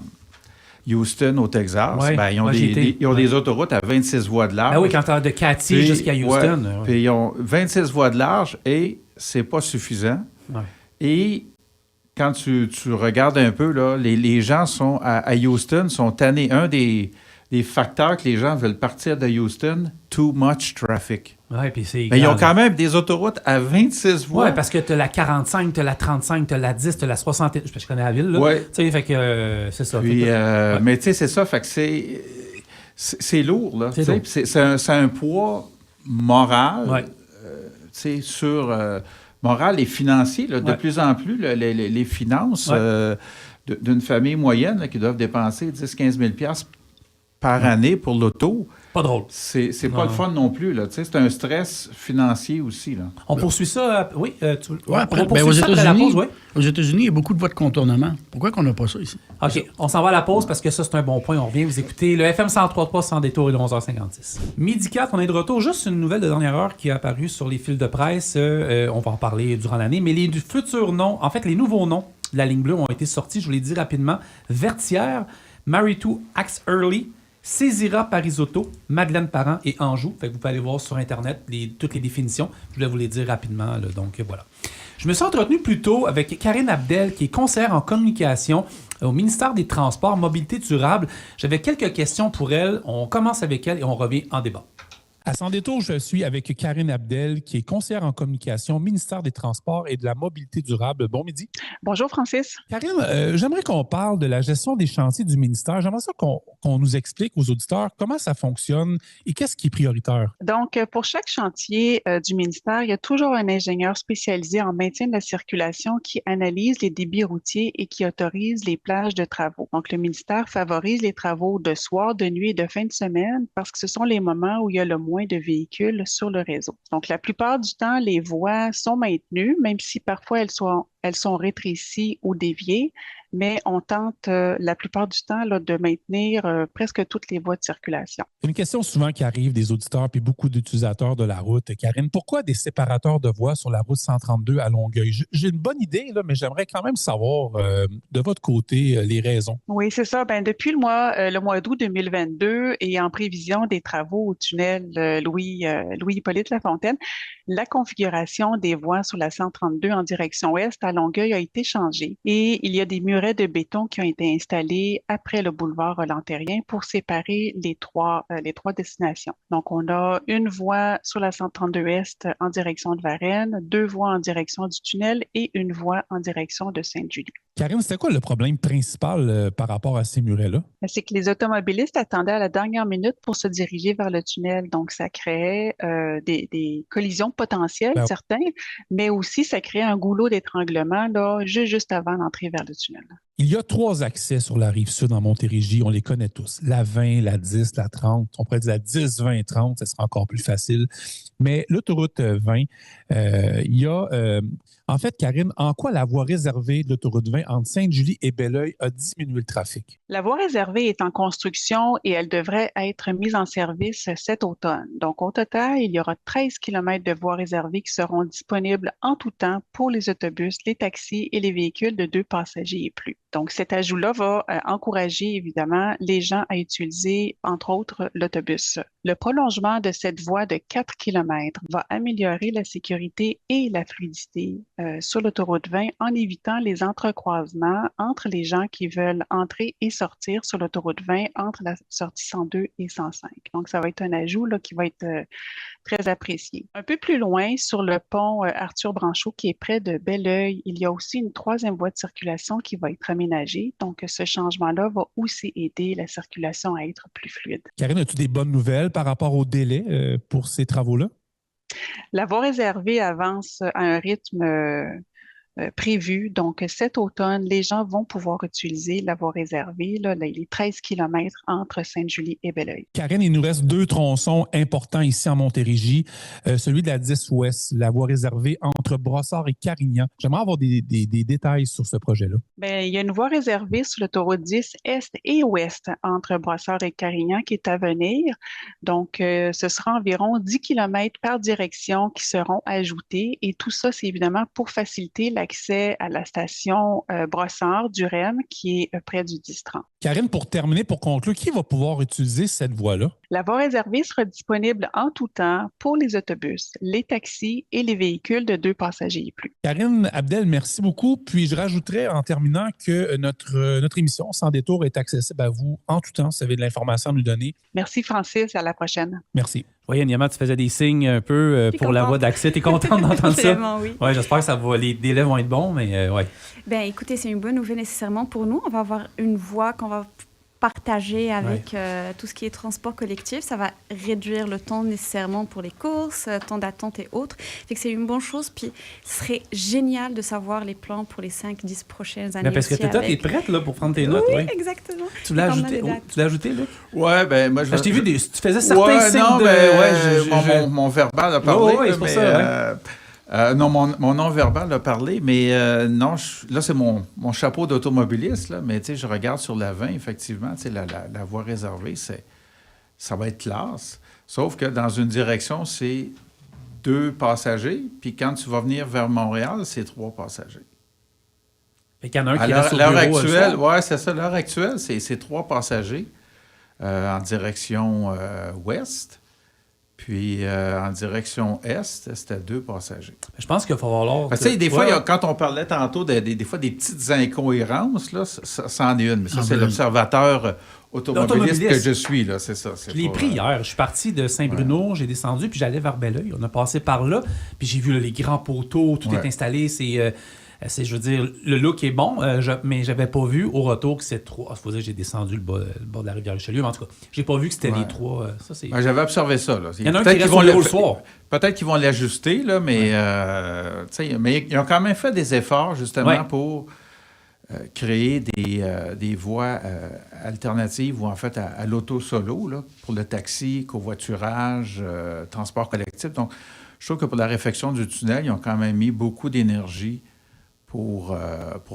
Houston, au Texas, ils ont des autoroutes à 26 voies de large. Oui, quand tu as de Cathy jusqu'à Houston. Puis ils ont 26 voies de large et c'est pas suffisant. Ouais. Et quand tu regardes un peu, là, les gens sont à Houston sont tannés. Un des facteurs que les gens veulent partir de Houston, too much traffic. Ouais, puis c'est mais ils ont quand même des autoroutes à 26 voies. Oui, parce que tu as la 45, tu as la 35, tu as la 10, tu as la 60. Je connais la ville, là. Oui. Tu sais, fait que c'est ça. Puis, mais tu sais, c'est ça, fait que c'est lourd, là. C'est un poids moral, tu sais, sur... moral et financier, là, de plus en plus, les finances d'une famille moyenne là, qui doivent dépenser 10-15 000 $ par année pour l'auto. Pas drôle. C'est pas le fun non plus. Là. C'est un stress financier aussi. Là. On poursuit ça. Oui, aux États-Unis, il y a beaucoup de voies de contournement. Pourquoi qu'on n'a pas ça ici? OK. On s'en va à la pause parce que ça, c'est un bon point. On revient vous écouter le FM 103.3 sans détour, il est 11h56. Midi 4, on est de retour. Juste une nouvelle de dernière heure qui est apparue sur les fils de presse. On va en parler durant l'année. Mais les futurs noms, en fait, les nouveaux noms de la ligne bleue ont été sortis, je vous l'ai dit rapidement. Vertière, Maritou Axe Early, Césira Parisotto, Madeleine Parent et Anjou. Fait que vous pouvez aller voir sur Internet toutes les définitions. Je voulais vous les dire rapidement. Là, donc, voilà. Je me suis entretenu plus tôt avec Karine Abdel, qui est conseillère en communication au ministère des Transports, Mobilité durable. J'avais quelques questions pour elle. On commence avec elle et on revient en débat. À Sans détour, je suis avec Karine Abdel, qui est conseillère en communication, ministère des Transports et de la Mobilité durable. Bon midi. Bonjour, Francis. Karine, j'aimerais qu'on parle de la gestion des chantiers du ministère. J'aimerais ça qu'on nous explique aux auditeurs comment ça fonctionne et qu'est-ce qui est prioritaire. Donc, pour chaque chantier du ministère, il y a toujours un ingénieur spécialisé en maintien de la circulation qui analyse les débits routiers et qui autorise les plages de travaux. Donc, le ministère favorise les travaux de soir, de nuit et de fin de semaine parce que ce sont les moments où il y a le moins de véhicules sur le réseau. Donc, la plupart du temps, les voies sont maintenues, même si parfois elles sont rétrécies ou déviées, mais on tente la plupart du temps là, de maintenir presque toutes les voies de circulation. Une question souvent qui arrive des auditeurs puis beaucoup d'utilisateurs de la route. Karine, pourquoi des séparateurs de voies sur la route 132 à Longueuil? J'ai une bonne idée, là, mais j'aimerais quand même savoir de votre côté les raisons. Oui, c'est ça. Depuis le mois d'août 2022 et en prévision des travaux au tunnel Louis-Hippolyte Lafontaine, la configuration des voies sur la 132 en direction ouest à Longueuil a été changée et il y a des murets de béton qui ont été installés après le boulevard Roland-Terrien pour séparer les trois destinations. Donc, on a une voie sur la 132 Est en direction de Varennes, 2 voies en direction du tunnel et une voie en direction de Sainte-Julie. Karine, c'était quoi le problème principal par rapport à ces murets-là? C'est que les automobilistes attendaient à la dernière minute pour se diriger vers le tunnel. Donc, ça créait des collisions potentielles, certains, mais aussi ça créait un goulot d'étranglement là, juste avant l'entrée vers le tunnel. Il y a 3 accès sur la rive sud en Montérégie, on les connaît tous. La 20, la 10, la 30. On pourrait dire la 10, 20, 30, ça sera encore plus facile. Mais l'autoroute 20, il y a... en fait, Karine, en quoi la voie réservée de l'autoroute 20 entre Sainte-Julie et Belleuil a diminué le trafic? La voie réservée est en construction et elle devrait être mise en service cet automne. Donc, au total, il y aura 13 km de voies réservées qui seront disponibles en tout temps pour les autobus, les taxis et les véhicules de 2 passagers et plus. Donc, cet ajout-là va encourager évidemment les gens à utiliser, entre autres, l'autobus. Le prolongement de cette voie de 4 km va améliorer la sécurité et la fluidité sur l'autoroute 20 en évitant les entrecroisements entre les gens qui veulent entrer et sortir sur l'autoroute 20 entre la sortie 102 et 105. Donc, ça va être un ajout là, qui va être très apprécié. Un peu plus loin, sur le pont Arthur Branchot, qui est près de Belleuil, il y a aussi une 3e voie de circulation qui va être aménagée. Donc, ce changement-là va aussi aider la circulation à être plus fluide. Karine, as-tu des bonnes nouvelles par rapport au délai pour ces travaux-là? La voie réservée avance à un rythme prévu. Donc, cet automne, les gens vont pouvoir utiliser la voie réservée, là, les 13 km entre Sainte-Julie et Belleuil. Karine, il nous reste 2 tronçons importants ici en Montérégie. Celui de la 10 Ouest, la voie réservée entre Brossard et Carignan. J'aimerais avoir des détails sur ce projet-là. Bien, il y a une voie réservée sur l'autoroute 10 Est et Ouest entre Brossard et Carignan qui est à venir. Donc, ce sera environ 10 km par direction qui seront ajoutés. Et tout ça, c'est évidemment pour faciliter l'accès à la station Brossard du REM qui est près du 10-30. Karine, pour terminer, pour conclure, qui va pouvoir utiliser cette voie-là? La voie réservée sera disponible en tout temps pour les autobus, les taxis et les véhicules de 2 passagers et plus. Karine Abdel, merci beaucoup. Puis je rajouterais en terminant que notre émission Sans détour est accessible à vous en tout temps si vous avez de l'information à nous donner. Merci Francis, à la prochaine. Merci. Oui, Niama, tu faisais des signes un peu pour la voie d'accès. Tu es contente d'entendre ça? Vraiment, oui. Oui, j'espère que les délais vont être bons, mais oui. Bien, écoutez, c'est une bonne nouvelle nécessairement pour nous. On va avoir une voie qu'on va partager avec tout ce qui est transport collectif. Ça va réduire le temps nécessairement pour les courses, temps d'attente et autres. Fait que c'est une bonne chose. Puis, ce serait génial de savoir les plans pour les 5-10 prochaines années. Mais parce que tu es prête là, pour prendre tes notes. Oui, exactement. Tu l'as ajouté, Luc? Oui, bien, moi, je t'ai vu, tu faisais certains signes de... Mon verbal a parlé. Oui, c'est pour ça, non, mon non-verbal a parlé, mais non, là, c'est mon chapeau d'automobiliste, là, mais je regarde sur la 20, effectivement, la voie réservée, ça va être classe, sauf que dans une direction, c'est 2 passagers, puis quand tu vas venir vers Montréal, c'est 3 passagers. Il y en a un qui reste au bureau. L'heure actuelle, oui, c'est ça, l'heure actuelle, c'est 3 passagers en direction ouest. Puis, en direction est, c'était 2 passagers. Je pense qu'il va falloir... Tu sais, des fois, quand on parlait tantôt des fois des petites incohérences, là, ça en est une. Mais ça, c'est l'observateur automobiliste que je suis, là, c'est ça. Je l'ai pris hier. Je suis parti de Saint-Bruno, j'ai descendu, puis j'allais vers Belleuil. On a passé par là, puis j'ai vu là, les grands poteaux, tout est installé, je veux dire, le look est bon, mais j'avais pas vu au retour que c'est 3. Il faut dire que j'ai descendu le bord de la rivière Richelieu, mais en tout cas, j'ai pas vu que c'était les 3. J'avais observé ça. Là. Il y en a un qui reste le soir. Peut-être qu'ils vont l'ajuster, là, mais, mais ils ont quand même fait des efforts, justement, pour créer des voies alternatives ou en fait à l'auto solo, là, pour le taxi, covoiturage, transport collectif. Donc, je trouve que pour la réfection du tunnel, ils ont quand même mis beaucoup d'énergie pour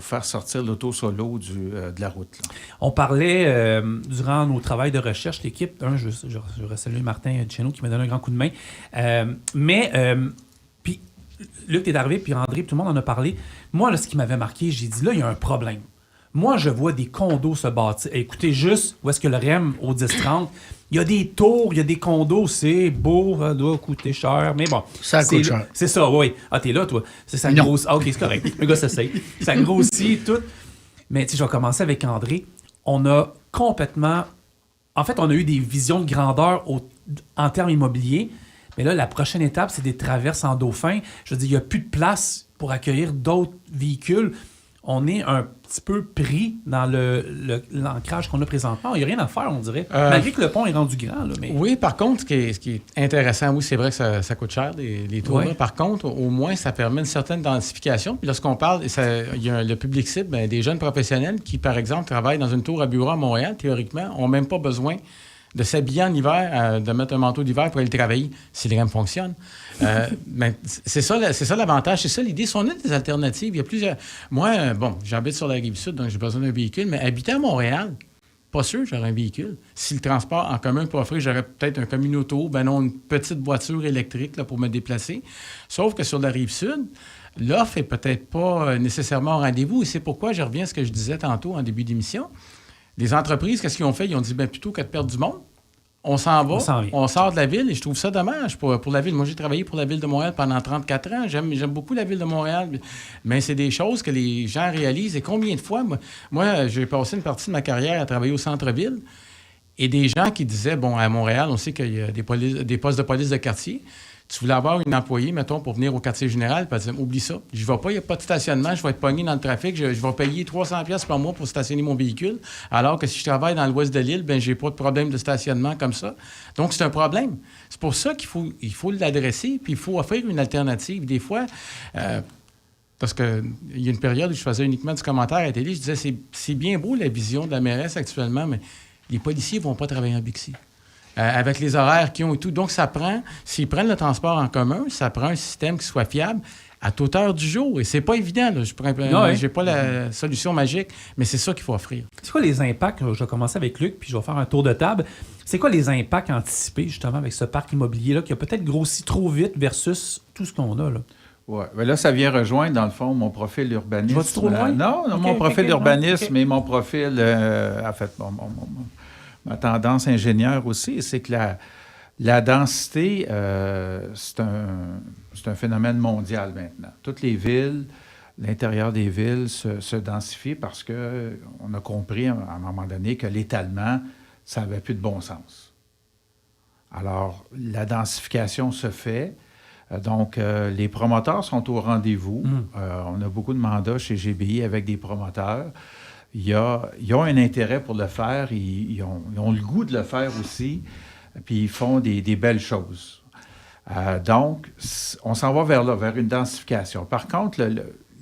faire sortir l'auto-solo de la route. Là. On parlait, durant nos travaux de recherche, l'équipe, je salue Martin Duchesneau qui m'a donné un grand coup de main, puis Luc est arrivé, puis André, puis tout le monde en a parlé. Moi, là, ce qui m'avait marqué, j'ai dit, là, il y a un problème. Moi, je vois des condos se bâtir. Écoutez, juste où est-ce que le REM au 10-30, il y a des tours, il y a des condos, c'est beau, ça doit coûter cher, mais bon. Ça coûte cher. C'est ça, oui. Ah, t'es là, toi. Ça grossit. Ah, OK, c'est correct. Le gars s'essaye. Ça grossit, tout. Mais tu sais, je vais commencer avec André. On a complètement... En fait, on a eu des visions de grandeur en termes immobiliers, mais là, la prochaine étape, c'est des traverses en dauphin. Je veux dire, il n'y a plus de place pour accueillir d'autres véhicules. On est un petit peu pris dans l'ancrage qu'on a présentement. Il n'y a rien à faire, on dirait. Malgré que le pont est rendu grand. Là, mais... Oui, par contre, ce qui est intéressant, oui, c'est vrai que ça coûte cher, les tours. Ouais. Par contre, au moins, ça permet une certaine densification. Puis lorsqu'on parle, il y a le public cible, des jeunes professionnels qui, par exemple, travaillent dans une tour à bureau à Montréal, théoriquement, n'ont même pas besoin de s'habiller en hiver, de mettre un manteau d'hiver pour aller travailler, si le REM fonctionne. Ben, c'est ça l'avantage, c'est ça l'idée. Si on a des alternatives, il y a plusieurs... Moi, j'habite sur la Rive-Sud, donc j'ai besoin d'un véhicule, mais habiter à Montréal, pas sûr que j'aurais un véhicule. Si le transport en commun peut offrir, j'aurais peut-être un communauto, une petite voiture électrique là, pour me déplacer. Sauf que sur la Rive-Sud, l'offre est peut-être pas nécessairement au rendez-vous, et c'est pourquoi je reviens à ce que je disais tantôt en début d'émission. Les entreprises, qu'est-ce qu'ils ont fait? Ils ont dit, plutôt que de perdre du monde, on s'en va, on sort de la ville, et je trouve ça dommage pour la ville. Moi, j'ai travaillé pour la ville de Montréal pendant 34 ans. J'aime beaucoup la ville de Montréal, mais c'est des choses que les gens réalisent. Et combien de fois, moi j'ai passé une partie de ma carrière à travailler au centre-ville, et des gens qui disaient, à Montréal, on sait qu'il y a des postes de police de quartier. Tu voulais avoir une employée, mettons, pour venir au quartier général, puis elle disait, oublie ça, je vais pas, il n'y a pas de stationnement, je vais être pogné dans le trafic, je vais payer 300$ par mois pour stationner mon véhicule, alors que si je travaille dans l'ouest de l'île, j'ai pas de problème de stationnement comme ça. Donc, c'est un problème. C'est pour ça qu'il faut l'adresser, puis il faut offrir une alternative. Des fois, parce qu'il y a une période où je faisais uniquement du commentaire à la télé. Je disais, c'est bien beau la vision de la mairesse actuellement, mais les policiers ne vont pas travailler en Bixi. Avec les horaires qu'ils ont et tout. Donc, s'ils prennent le transport en commun, ça prend un système qui soit fiable à toute heure du jour. Et c'est pas évident. Je n'ai pas la solution magique, mais c'est ça qu'il faut offrir. C'est quoi les impacts? Je vais commencer avec Luc, puis je vais faire un tour de table. C'est quoi les impacts anticipés, justement, avec ce parc immobilier-là qui a peut-être grossi trop vite versus tout ce qu'on a, là? Oui, bien là, ça vient rejoindre, dans le fond, mon profil urbanisme. Vas-tu trop loin? Non, okay, mon profil urbanisme okay. Et mon profil, en fait, ma tendance ingénieure aussi, c'est que la densité, c'est un phénomène mondial maintenant. Toutes les villes, l'intérieur des villes se densifient parce qu'on a compris à un moment donné que l'étalement, ça n'avait plus de bon sens. Alors, la densification se fait. Donc, les promoteurs sont au rendez-vous. On a beaucoup de mandats chez GBI avec des promoteurs. Ils ont un intérêt pour le faire. Ils ont le goût de le faire aussi. Puis, ils font des belles choses. Donc, on s'en va vers une densification. Par contre,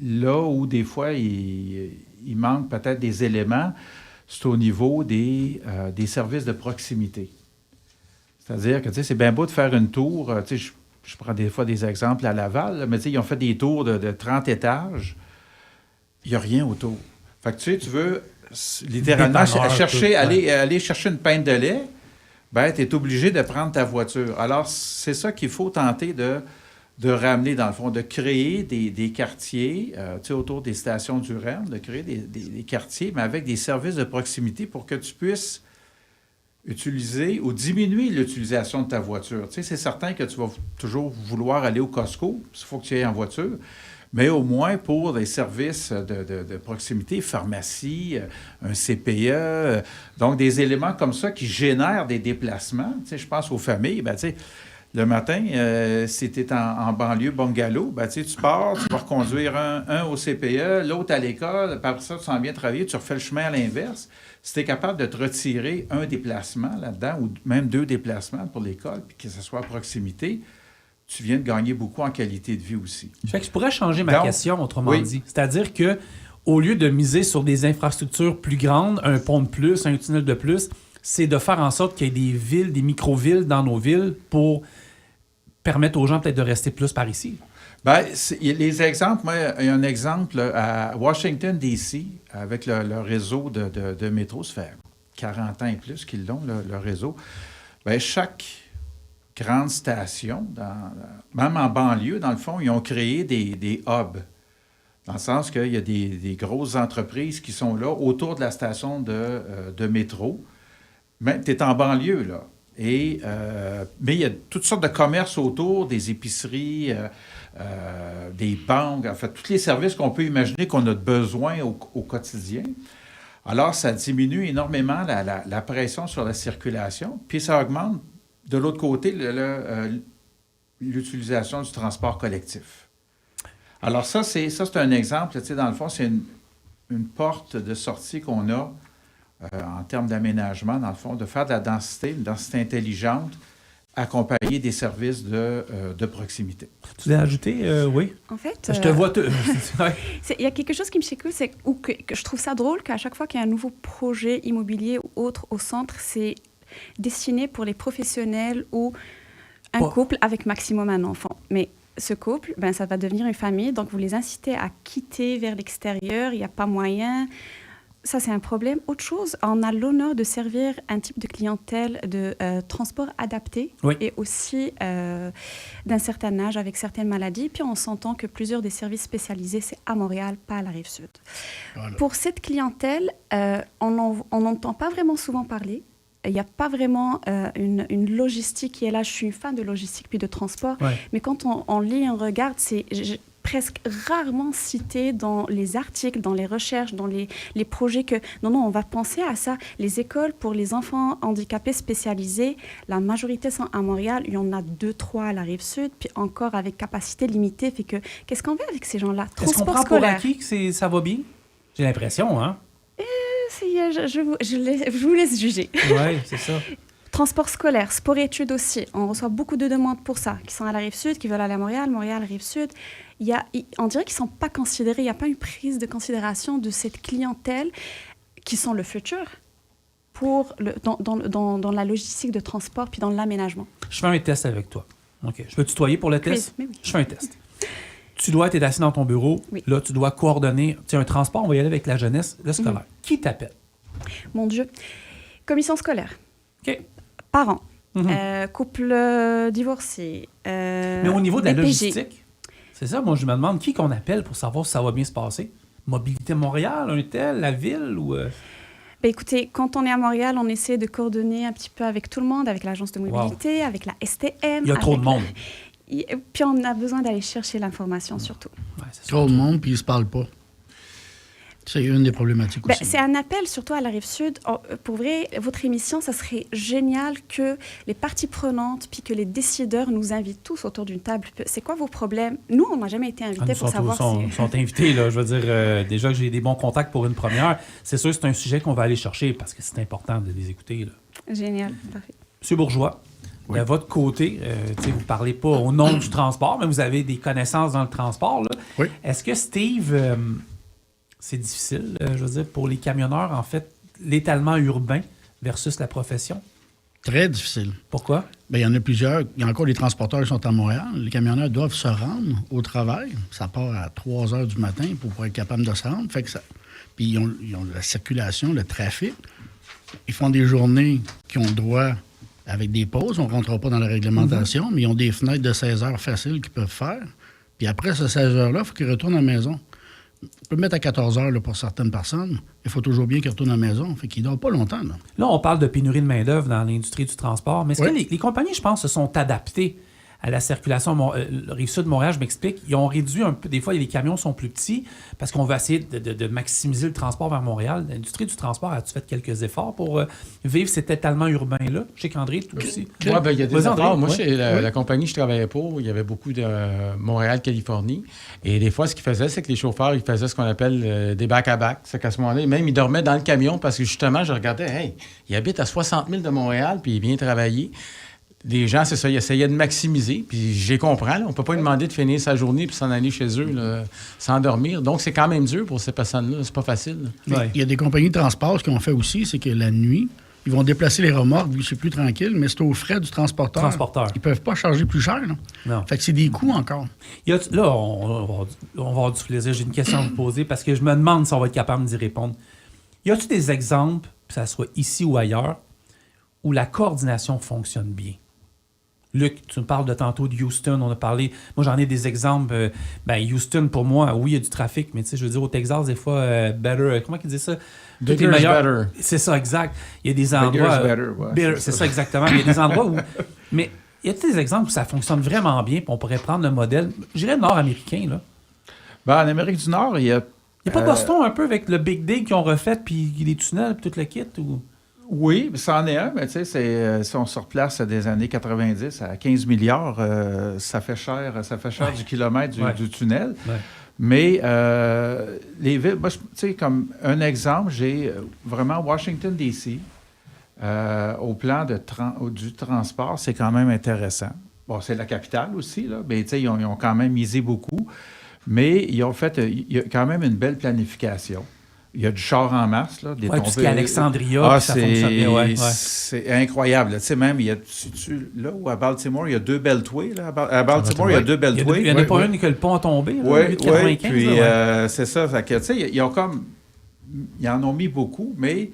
là où des fois, il manque peut-être des éléments, c'est au niveau des services de proximité. C'est-à-dire que, tu sais, c'est bien beau de faire une tour. Tu sais, je prends des fois des exemples à Laval, mais tu sais, ils ont fait des tours de 30 étages. Il n'y a rien autour. Fait que tu veux littéralement aller chercher une pinte de lait, ben tu es obligé de prendre ta voiture. Alors, c'est ça qu'il faut tenter de ramener, dans le fond, de créer des quartiers, tu sais, autour des stations du REM, de créer des quartiers, mais avec des services de proximité pour que tu puisses utiliser ou diminuer l'utilisation de ta voiture. Tu sais, c'est certain que tu vas toujours vouloir aller au Costco, il faut que tu ailles en voiture, mais au moins pour des services de proximité, pharmacie, un CPE, donc des éléments comme ça qui génèrent des déplacements. Tu sais, je pense aux familles, ben, tu sais, le matin, si tu es en banlieue bungalow, ben, tu pars, tu vas reconduire un au CPE, l'autre à l'école, par ça, tu s'en viens travailler, tu refais le chemin à l'inverse. Si tu es capable de te retirer un déplacement là-dedans, ou même 2 déplacements pour l'école, puis que ce soit à proximité, tu viens de gagner beaucoup en qualité de vie aussi. Fait que je pourrais changer ma question, autrement dit. C'est-à-dire que au lieu de miser sur des infrastructures plus grandes, un pont de plus, un tunnel de plus, c'est de faire en sorte qu'il y ait des villes, des micro-villes dans nos villes pour permettre aux gens peut-être de rester plus par ici. Bien, les exemples, moi, il y a un exemple à Washington, D.C., avec le réseau de métro, ça fait 40 ans et plus qu'ils l'ont, le réseau. Bien, chaque grande station, même en banlieue, dans le fond, ils ont créé des hubs. Dans le sens qu'il y a des grosses entreprises qui sont là autour de la station de métro. Mais tu es en banlieue, là. Mais il y a toutes sortes de commerces autour, des épiceries, des banques, en fait, tous les services qu'on peut imaginer qu'on a besoin au quotidien. Alors, ça diminue énormément la pression sur la circulation, puis ça augmente, de l'autre côté, l'utilisation du transport collectif. Alors, ça, c'est un exemple, tu sais, dans le fond, c'est une porte de sortie qu'on a en termes d'aménagement, dans le fond, de faire de la densité, une densité intelligente, accompagnée des services de proximité. Tu l'as ajouté, oui? En fait... Je te vois... Il y a quelque chose qui me sécule, que je trouve ça drôle qu'à chaque fois qu'il y a un nouveau projet immobilier ou autre au centre, c'est destiné pour les professionnels ou un couple avec maximum un enfant. Mais ce couple, ben, ça va devenir une famille, donc vous les incitez à quitter vers l'extérieur, il n'y a pas moyen... Ça, c'est un problème. Autre chose, on a l'honneur de servir un type de clientèle de transport adapté et aussi d'un certain âge avec certaines maladies. Puis on s'entend que plusieurs des services spécialisés, c'est à Montréal, pas à la Rive-Sud. Voilà. Pour cette clientèle, on n'entend pas vraiment souvent parler. Il n'y a pas vraiment une logistique qui est là. Je suis une fan de logistique puis de transport. Ouais. Mais quand on lit, on regarde, c'est... presque rarement cité dans les articles, dans les recherches, dans les projets que... Non, on va penser à ça. Les écoles pour les enfants handicapés spécialisées, la majorité sont à Montréal. Il y en a 2-3 à la Rive-Sud, puis encore avec capacité limitée. Fait que, qu'est-ce qu'on fait avec ces gens-là? Est-ce qu'on prend pour acquis que ça va bien? J'ai l'impression, hein? Je vous laisse juger. Oui, c'est ça. Transport scolaire, sport et études aussi. On reçoit beaucoup de demandes pour ça, qui sont à la Rive-Sud, qui veulent aller à Montréal, Rive-Sud. On dirait qu'ils ne sont pas considérés, il n'y a pas une prise de considération de cette clientèle qui sont le futur dans la logistique de transport puis dans l'aménagement. Je fais un test avec toi. OK. Je peux tutoyer pour le test? Oui. Je fais un test. Tu dois être assis dans ton bureau. Oui. Là, tu dois coordonner. Tu sais, un transport, on va y aller avec la jeunesse, le scolaire. Qui t'appelle? Mon Dieu. Commission scolaire. OK. Parents. Couple divorcé. Mais au niveau de la logistique, c'est ça, moi, je me demande qui qu'on appelle pour savoir si ça va bien se passer. Mobilité Montréal, un tel, la ville ou... écoutez, quand on est à Montréal, on essaie de coordonner un petit peu avec tout le monde, avec l'agence de mobilité, avec la STM. Il y a trop de monde. Puis on a besoin d'aller chercher l'information surtout. Ouais, trop de monde, puis ils ne se parlent pas. C'est une des problématiques aussi. C'est un appel surtout à la Rive-Sud. Pour vrai, votre émission, ça serait génial que les parties prenantes puis que les décideurs nous invitent tous autour d'une table. C'est quoi vos problèmes? Nous, on n'a jamais été invités pour savoir si... Ils sont invités, là. Je veux dire, déjà que j'ai des bons contacts pour une première, c'est sûr que c'est un sujet qu'on va aller chercher parce que c'est important de les écouter, là. Génial, parfait. Monsieur Bourgeois, de votre côté, vous ne parlez pas au nom du transport, mais vous avez des connaissances dans le transport, là. Oui. Est-ce que, Steve... c'est difficile, je veux dire, pour les camionneurs, en fait, l'étalement urbain versus la profession? Très difficile. Pourquoi? Bien, il y en a plusieurs. Il y a encore des transporteurs qui sont à Montréal. Les camionneurs doivent se rendre au travail. Ça part à 3 heures du matin pour être capable de se rendre. Fait que ça... Puis ils ont la circulation, le trafic. Ils font des journées qui ont droit avec des pauses. On ne rentrera pas dans la réglementation, mais ils ont des fenêtres de 16 heures faciles qu'ils peuvent faire. Puis après ces 16 heures-là, il faut qu'ils retournent à la maison. On peut le mettre à 14 heures là, pour certaines personnes. Il faut toujours bien qu'ils retournent à la maison. Fait qu'ils ne dorment pas longtemps. Là, on parle de pénurie de main-d'œuvre dans l'industrie du transport. Mais est-ce que les compagnies, je pense, se sont adaptées à la circulation Rive-Sud de Montréal? Je m'explique. Ils ont réduit un peu. Des fois, les camions sont plus petits parce qu'on va essayer de maximiser le transport vers Montréal. L'industrie du transport, as-tu fait quelques efforts pour vivre cet étalement urbain-là? Je sais qu'André, toi aussi. Oui, bien, il y a des efforts. Moi, chez la compagnie que je travaillais pour, il y avait beaucoup de Montréal, Californie. Et des fois, ce qu'ils faisaient, c'est que les chauffeurs, ils faisaient ce qu'on appelle des back-à-back. C'est qu'à ce moment-là, même, ils dormaient dans le camion parce que, justement, je regardais, hey, il habite à 60 000 de Montréal, puis il vient travailler. Les gens, c'est ça, ils essayaient de maximiser, puis je les comprends. Là. On ne peut pas lui demander de finir sa journée puis s'en aller chez eux là, sans dormir. Donc, c'est quand même dur pour ces personnes-là. C'est pas facile. Ouais. Il y a des compagnies de transport, ce qu'ils ont fait aussi, c'est que la nuit, ils vont déplacer les remorques, vu que c'est plus tranquille, mais c'est aux frais du transporteur. Ils ne peuvent pas charger plus cher. Là. Non. Fait que c'est des coûts encore. Là, on va avoir du plaisir. J'ai une question à vous poser parce que je me demande si on va être capable d'y répondre. Y a-t-il des exemples, que ça soit ici ou ailleurs, où la coordination fonctionne bien? Luc, tu me parles de tantôt de Houston, on a parlé... Moi, j'en ai des exemples. Houston, pour moi, oui, il y a du trafic, mais tu sais, je veux dire, au Texas, des fois, better... Comment ils disent ça? Tout est meilleur. Better. C'est ça, exact. Il y a des endroits... C'est ça, exactement. Il y a des endroits où... Mais il y a des exemples où ça fonctionne vraiment bien, puis on pourrait prendre le modèle, je dirais nord-américain, là. En Amérique du Nord, il y a... Il n'y a pas Boston un peu avec le Big Dig qu'ils ont refait, puis les tunnels, puis tout le kit, ou... Oui, ça en est un, mais tu sais, si on se replace à des années 90 à 15 milliards, ça fait cher du kilomètre du tunnel. Ouais. Mais les villes, moi, tu sais, comme un exemple, j'ai vraiment Washington, D.C., au plan du transport, c'est quand même intéressant. Bon, c'est la capitale aussi, là, mais tu sais, ils ont quand même misé beaucoup, mais il y a quand même une belle planification. Il y a du char en masse, là, des tombées. Tout ce qui est Alexandria, ça fonctionne bien. C'est incroyable. Tu sais, même, là où à Baltimore, il y a 2 beltways. Là, à Baltimore, il y a 2 beltways. Il n'y en a pas une que le pont a tombé. Oui, puis c'est ça. Fait que, tu sais, ils en ont mis beaucoup, mais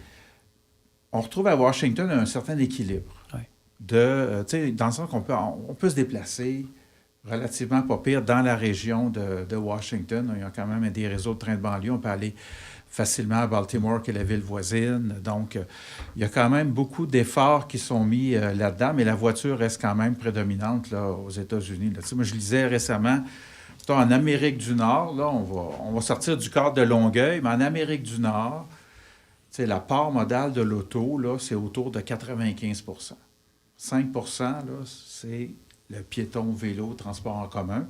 on retrouve à Washington un certain équilibre. Ouais. Dans le sens qu'on peut se déplacer relativement pas pire dans la région de Washington. Il y a quand même des réseaux de trains de banlieue. On peut aller facilement à Baltimore, qui est la ville voisine. Donc, il y a quand même beaucoup d'efforts qui sont mis là-dedans, mais la voiture reste quand même prédominante là, aux États-Unis. Là. Moi, je lisais récemment, en Amérique du Nord, là, on va sortir du cadre de Longueuil, mais en Amérique du Nord, la part modale de l'auto, là, c'est autour de 95 %. 5 % là, c'est le piéton, vélo, transport en commun.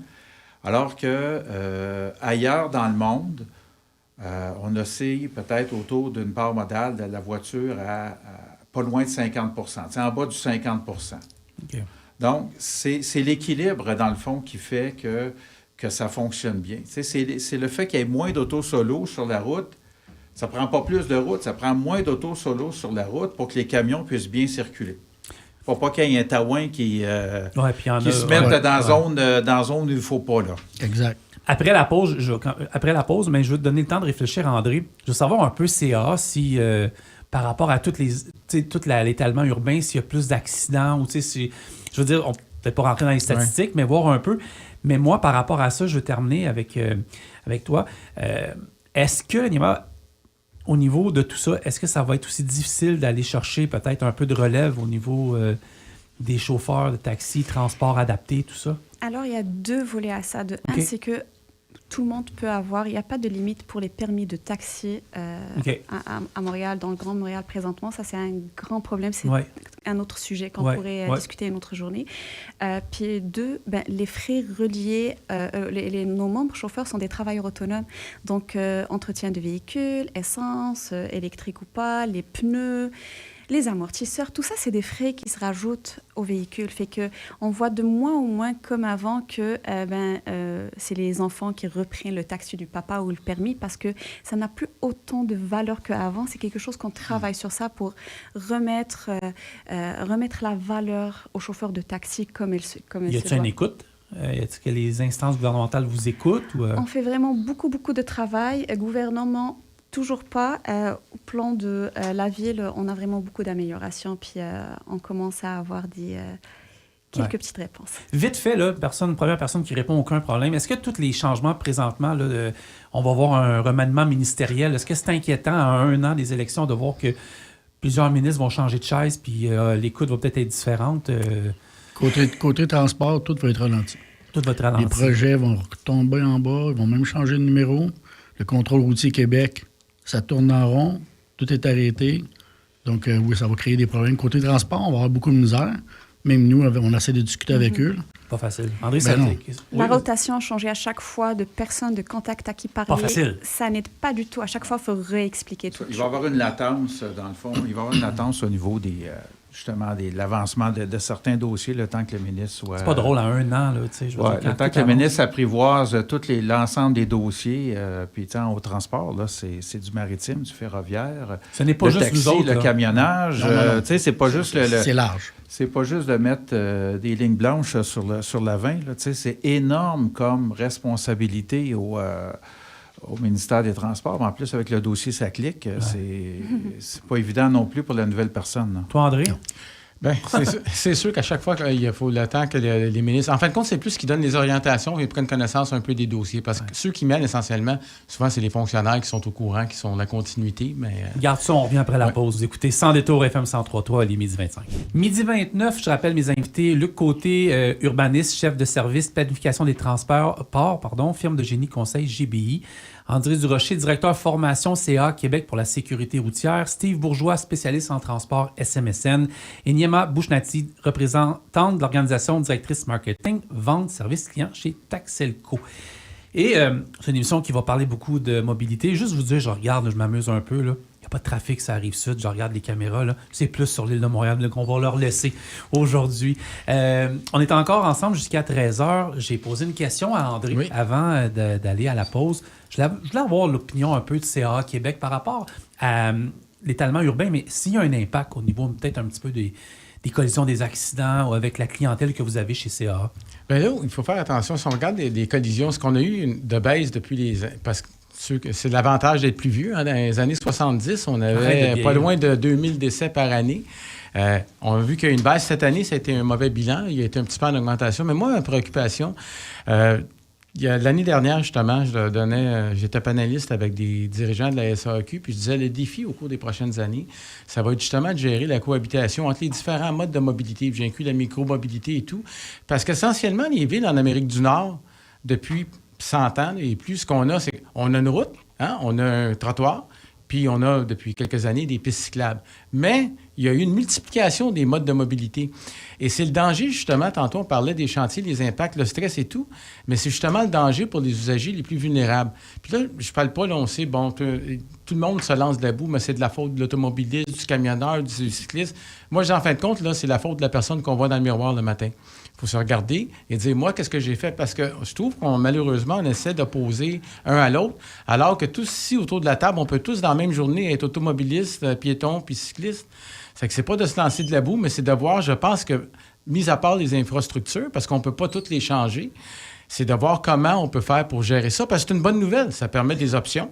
Alors que ailleurs dans le monde, on oscille peut-être autour d'une part modale de la voiture à pas loin de 50 %. C'est en bas du 50 %. Okay. Donc, c'est l'équilibre, dans le fond, qui fait que ça fonctionne bien. C'est le fait qu'il y ait moins d'autos solo sur la route. Ça ne prend pas plus de route, ça prend moins d'autos solo sur la route pour que les camions puissent bien circuler. Il ne faut pas qu'il y ait un taouin qui se mette dans zone où il ne faut pas. Là. Exact. Après la pause, mais je veux te donner le temps de réfléchir, André. Je veux savoir un peu CA si... par rapport à tout l'étalement urbain, s'il y a plus d'accidents, ou je veux dire, on ne peut peut-être pas rentrer dans les statistiques, mais voir un peu. Mais moi, par rapport à ça, je veux terminer avec toi. Est-ce que, Nima, au niveau de tout ça, est-ce que ça va être aussi difficile d'aller chercher peut-être un peu de relève au niveau des chauffeurs de taxi, transport adapté, tout ça? Alors, il y a 2 volets à ça. Un, c'est que tout le monde peut avoir, il n'y a pas de limite pour les permis de taxi à Montréal, dans le Grand Montréal présentement. Ça, c'est un grand problème. C'est un autre sujet qu'on pourrait discuter une autre journée. Puis 2, les frais reliés, nos membres chauffeurs sont des travailleurs autonomes. Donc, entretien de véhicules, essence, électrique ou pas, les pneus, les amortisseurs, tout ça, c'est des frais qui se rajoutent au véhicule. Fait qu'on voit de moins en moins comme avant que c'est les enfants qui reprennent le taxi du papa ou le permis parce que ça n'a plus autant de valeur qu'avant. C'est quelque chose qu'on travaille sur ça pour remettre la valeur aux chauffeurs de taxi comme elle se doit. Y a-t-il une écoute? Y a-t-il que les instances gouvernementales vous écoutent? Ou On fait vraiment beaucoup, beaucoup de travail. Gouvernement, toujours pas. Au plan de la ville, on a vraiment beaucoup d'améliorations, puis on commence à avoir quelques petites réponses. Vite fait, là, première personne qui répond aucun problème. Est-ce que tous les changements présentement, là, on va voir un remaniement ministériel, est-ce que c'est inquiétant à 1 an des élections de voir que plusieurs ministres vont changer de chaise, puis l'écoute va peut-être être différente? Côté transport, tout va être ralenti. Tout va être ralenti. Les projets vont tomber en bas, ils vont même changer de numéro. Le contrôle routier Québec, ça tourne en rond, tout est arrêté. Donc, oui, ça va créer des problèmes. Côté transport, on va avoir beaucoup de misère. Même nous, on essaie de discuter avec eux. Pas facile. André, La rotation a changé à chaque fois de personnes, de contacts à qui parler. Pas facile. Ça n'aide pas du tout. À chaque fois, il faut réexpliquer tout. Il va y avoir une latence, dans le fond. Il va y avoir une latence au niveau de l'avancement de certains dossiers, le temps que le ministre soit... C'est pas drôle, à 1 an, là, tu sais. Le temps que le ministre apprivoise l'ensemble des dossiers, puis au transport, là, c'est du maritime, du ferroviaire. Ce n'est pas le juste taxi, nous autres, le camionnage. Tu sais, c'est pas juste c'est large. C'est pas juste de mettre des lignes blanches sur la 20, là, tu sais, c'est énorme comme responsabilité au ministère des Transports. En plus, avec le dossier SACLIC, c'est pas évident non plus pour la nouvelle personne. Là. Toi, André? Bien, c'est sûr qu'à chaque fois, il faut le temps que les ministres... En fin de compte, c'est plus qu'ils donnent les orientations et prennent connaissance un peu des dossiers. Parce que ceux qui mènent essentiellement, souvent, c'est les fonctionnaires qui sont au courant, qui sont la continuité. Mais Garde ça, on revient après la pause. Vous écoutez Sans détour FM 103.3, les midi 25. Midi 29, je rappelle mes invités. Luc Côté, urbaniste, chef de service, planification des transports, firme de génie conseil GBI. André Durocher, directeur formation CA Québec pour la sécurité routière. Steve Bourgeois, spécialiste en transport SMSN. Et Niema Bouchnati, représentante de l'organisation directrice marketing, vente, service client chez Taxelco. Et c'est une émission qui va parler beaucoup de mobilité. Juste vous dire, je regarde, je m'amuse un peu, là. Il n'y a pas de trafic, ça arrive sud. Je regarde les caméras. Là. C'est plus sur l'île de Montréal là, qu'on va leur laisser aujourd'hui. On est encore ensemble jusqu'à 13h. J'ai posé une question à André avant d'aller à la pause. Je voulais avoir l'opinion un peu de CA Québec par rapport à l'étalement urbain, mais s'il y a un impact au niveau peut-être un petit peu des collisions, des accidents ou avec la clientèle que vous avez chez CA. Bien là, il faut faire attention. Si on regarde des collisions, ce qu'on a eu de baisse depuis parce que c'est l'avantage d'être plus vieux. Hein. Dans les années 70, on avait pas loin de 2000 décès par année. On a vu qu'il y a eu une baisse cette année. Ça a été un mauvais bilan. Il y a été un petit peu en augmentation. Mais moi, ma préoccupation, l'année dernière, justement, j'étais panéliste avec des dirigeants de la SAQ, puis je disais, le défi au cours des prochaines années, ça va être justement de gérer la cohabitation entre les différents modes de mobilité. J'ai inclus la micromobilité et tout. Parce qu'essentiellement, les villes en Amérique du Nord, depuis 100 ans et plus, ce qu'on a, c'est qu'on a une route, hein, on a un trottoir, puis on a, depuis quelques années, des pistes cyclables. Mais il y a eu une multiplication des modes de mobilité. Et c'est le danger, justement, tantôt on parlait des chantiers, les impacts, le stress et tout, mais c'est justement le danger pour les usagers les plus vulnérables. Puis là, je parle pas, là, on sait, bon, tout le monde se lance de la boue, mais c'est de la faute de l'automobiliste, du camionneur, du cycliste. Moi, en fin de compte, là, c'est la faute de la personne qu'on voit dans le miroir le matin. Il faut se regarder et dire, moi, qu'est-ce que j'ai fait? Parce que je trouve qu'on, malheureusement, on essaie d'opposer un à l'autre, alors que tous ici, autour de la table, on peut tous, dans la même journée, être automobiliste, piéton puis cycliste. Fait que c'est pas de se lancer de la boue, mais c'est de voir, je pense que, mis à part les infrastructures, parce qu'on peut pas toutes les changer, c'est de voir comment on peut faire pour gérer ça, parce que c'est une bonne nouvelle. Ça permet des options.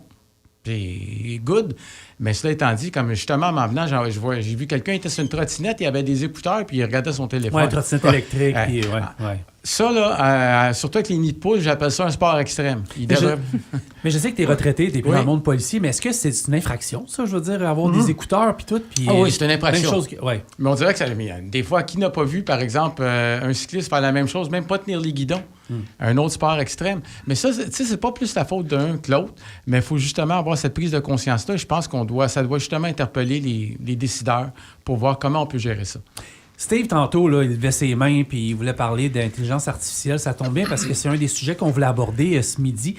Puis, good. Mais cela étant dit, comme justement, en m'en venant, j'ai vu quelqu'un qui était sur une trottinette, il avait des écouteurs, puis il regardait son téléphone. Oui, trottinette électrique. Puis, Ça, là, surtout avec les nids de poules, j'appelle ça un sport extrême. Mais je sais que tu es retraité, tu n'es plus dans le monde policier, mais est-ce que c'est une infraction, ça? Je veux dire, avoir des écouteurs, puis tout. Puis, oui, c'est une infraction. Ouais. Mais on dirait que ça... Des fois, qui n'a pas vu, par exemple, un cycliste faire la même chose, même pas tenir les guidons? Un autre sport extrême. Mais ça, tu sais, c'est pas plus la faute d'un que l'autre, mais il faut justement avoir cette prise de conscience-là. Je pense ça doit justement interpeller les décideurs pour voir comment on peut gérer ça. Steve, tantôt, là, il levait ses mains puis il voulait parler d'intelligence artificielle. Ça tombe bien parce que c'est un des sujets qu'on voulait aborder ce midi.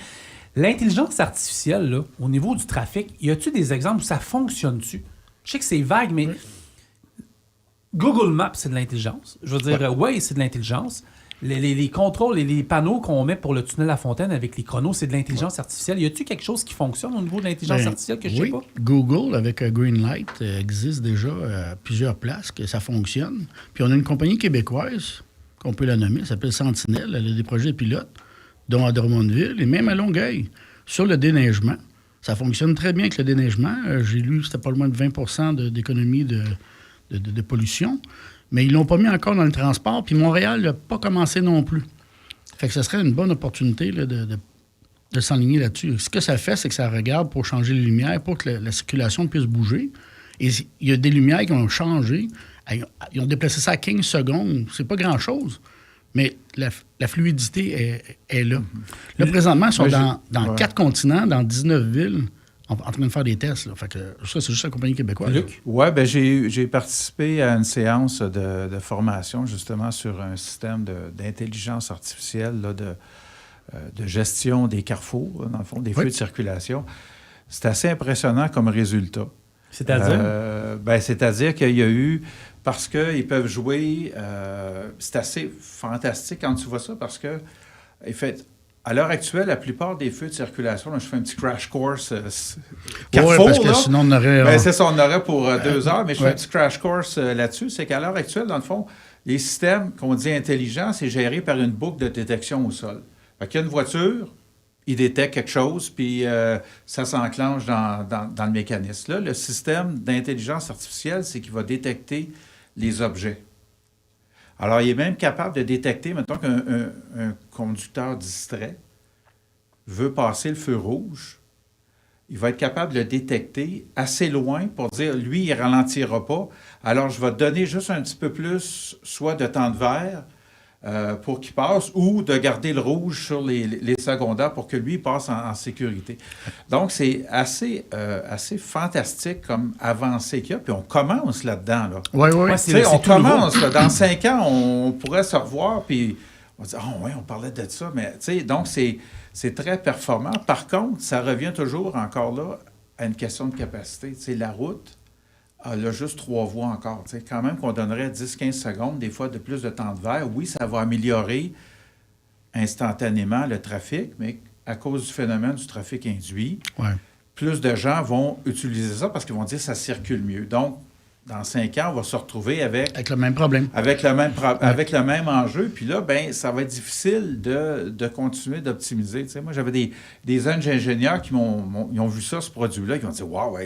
L'intelligence artificielle, là, au niveau du trafic, y a-tu des exemples où ça fonctionne-tu? Je sais que c'est vague, mais Google Maps, c'est de l'intelligence. Je veux dire, Waze, c'est de l'intelligence. Les contrôles et les panneaux qu'on met pour le tunnel La Fontaine avec les chronos, c'est de l'intelligence artificielle. Y a-t-il quelque chose qui fonctionne au niveau de l'intelligence artificielle que je sais pas? Google, avec Greenlight, existe déjà à plusieurs places que ça fonctionne. Puis on a une compagnie québécoise, qu'on peut la nommer, elle s'appelle Sentinelle. Elle a des projets pilotes, dont à Drummondville et même à Longueuil, sur le déneigement. Ça fonctionne très bien avec le déneigement. J'ai lu que c'était pas loin de 20 d'économie de pollution. Mais ils ne l'ont pas mis encore dans le transport, puis Montréal n'a pas commencé non plus. Fait que ce serait une bonne opportunité là, de s'enligner là-dessus. Ce que ça fait, c'est que ça regarde pour changer les lumières, pour que la circulation puisse bouger. Et il y a des lumières qui ont changé. Ils ont déplacé ça à 15 secondes. C'est pas grand-chose, mais la fluidité est là. Là, présentement, ils sont dans 4 continents, dans 19 villes, en train de faire des tests. Là. Fait que ça, c'est juste la compagnie québécoise. Luc? Oui, bien, j'ai participé à une séance de formation, justement, sur un système d'intelligence artificielle, là, de gestion des carrefours, dans le fond, des feux de circulation. C'est assez impressionnant comme résultat. C'est-à-dire? C'est-à-dire qu'il y a eu... Parce qu'ils peuvent jouer... c'est assez fantastique quand tu vois ça, parce que... En fait, à l'heure actuelle, la plupart des feux de circulation, là, je fais un petit crash course Carrefour, parce que sinon on aurait... c'est ça, on aurait pour 2 heures, mais je fais un petit crash course là-dessus. C'est qu'à l'heure actuelle, dans le fond, les systèmes qu'on dit intelligents, c'est géré par une boucle de détection au sol. Fait qu'il y a une voiture, il détecte quelque chose, puis ça s'enclenche dans le mécanisme. Là, le système d'intelligence artificielle, c'est qu'il va détecter les objets. Alors, il est même capable de détecter, mettons qu'un conducteur distrait veut passer le feu rouge, il va être capable de le détecter assez loin pour dire, lui, il ne ralentira pas. Alors, je vais donner juste un petit peu plus, soit de temps de verre pour qu'il passe, ou de garder le rouge sur les secondaires pour que lui il passe en sécurité. Donc, c'est assez fantastique comme avancée qu'il y a. Puis on commence là-dedans. Là. Oui. On commence. Là, dans 5 ans, on pourrait se revoir, puis on va dire, on parlait de ça. Mais, donc, c'est très performant. Par contre, ça revient toujours encore là à une question de capacité. La route, elle a juste 3 voies encore. Quand même qu'on donnerait 10-15 secondes, des fois de plus de temps de verre, oui, ça va améliorer instantanément le trafic, mais à cause du phénomène du trafic induit, plus de gens vont utiliser ça parce qu'ils vont dire que ça circule mieux. Donc, dans 5 ans, on va se retrouver avec le même problème. Avec le même enjeu. Puis là, ça va être difficile de continuer d'optimiser. Moi, j'avais des ingénieurs qui ont vu ça, ce produit-là, qui ont dit « Wow,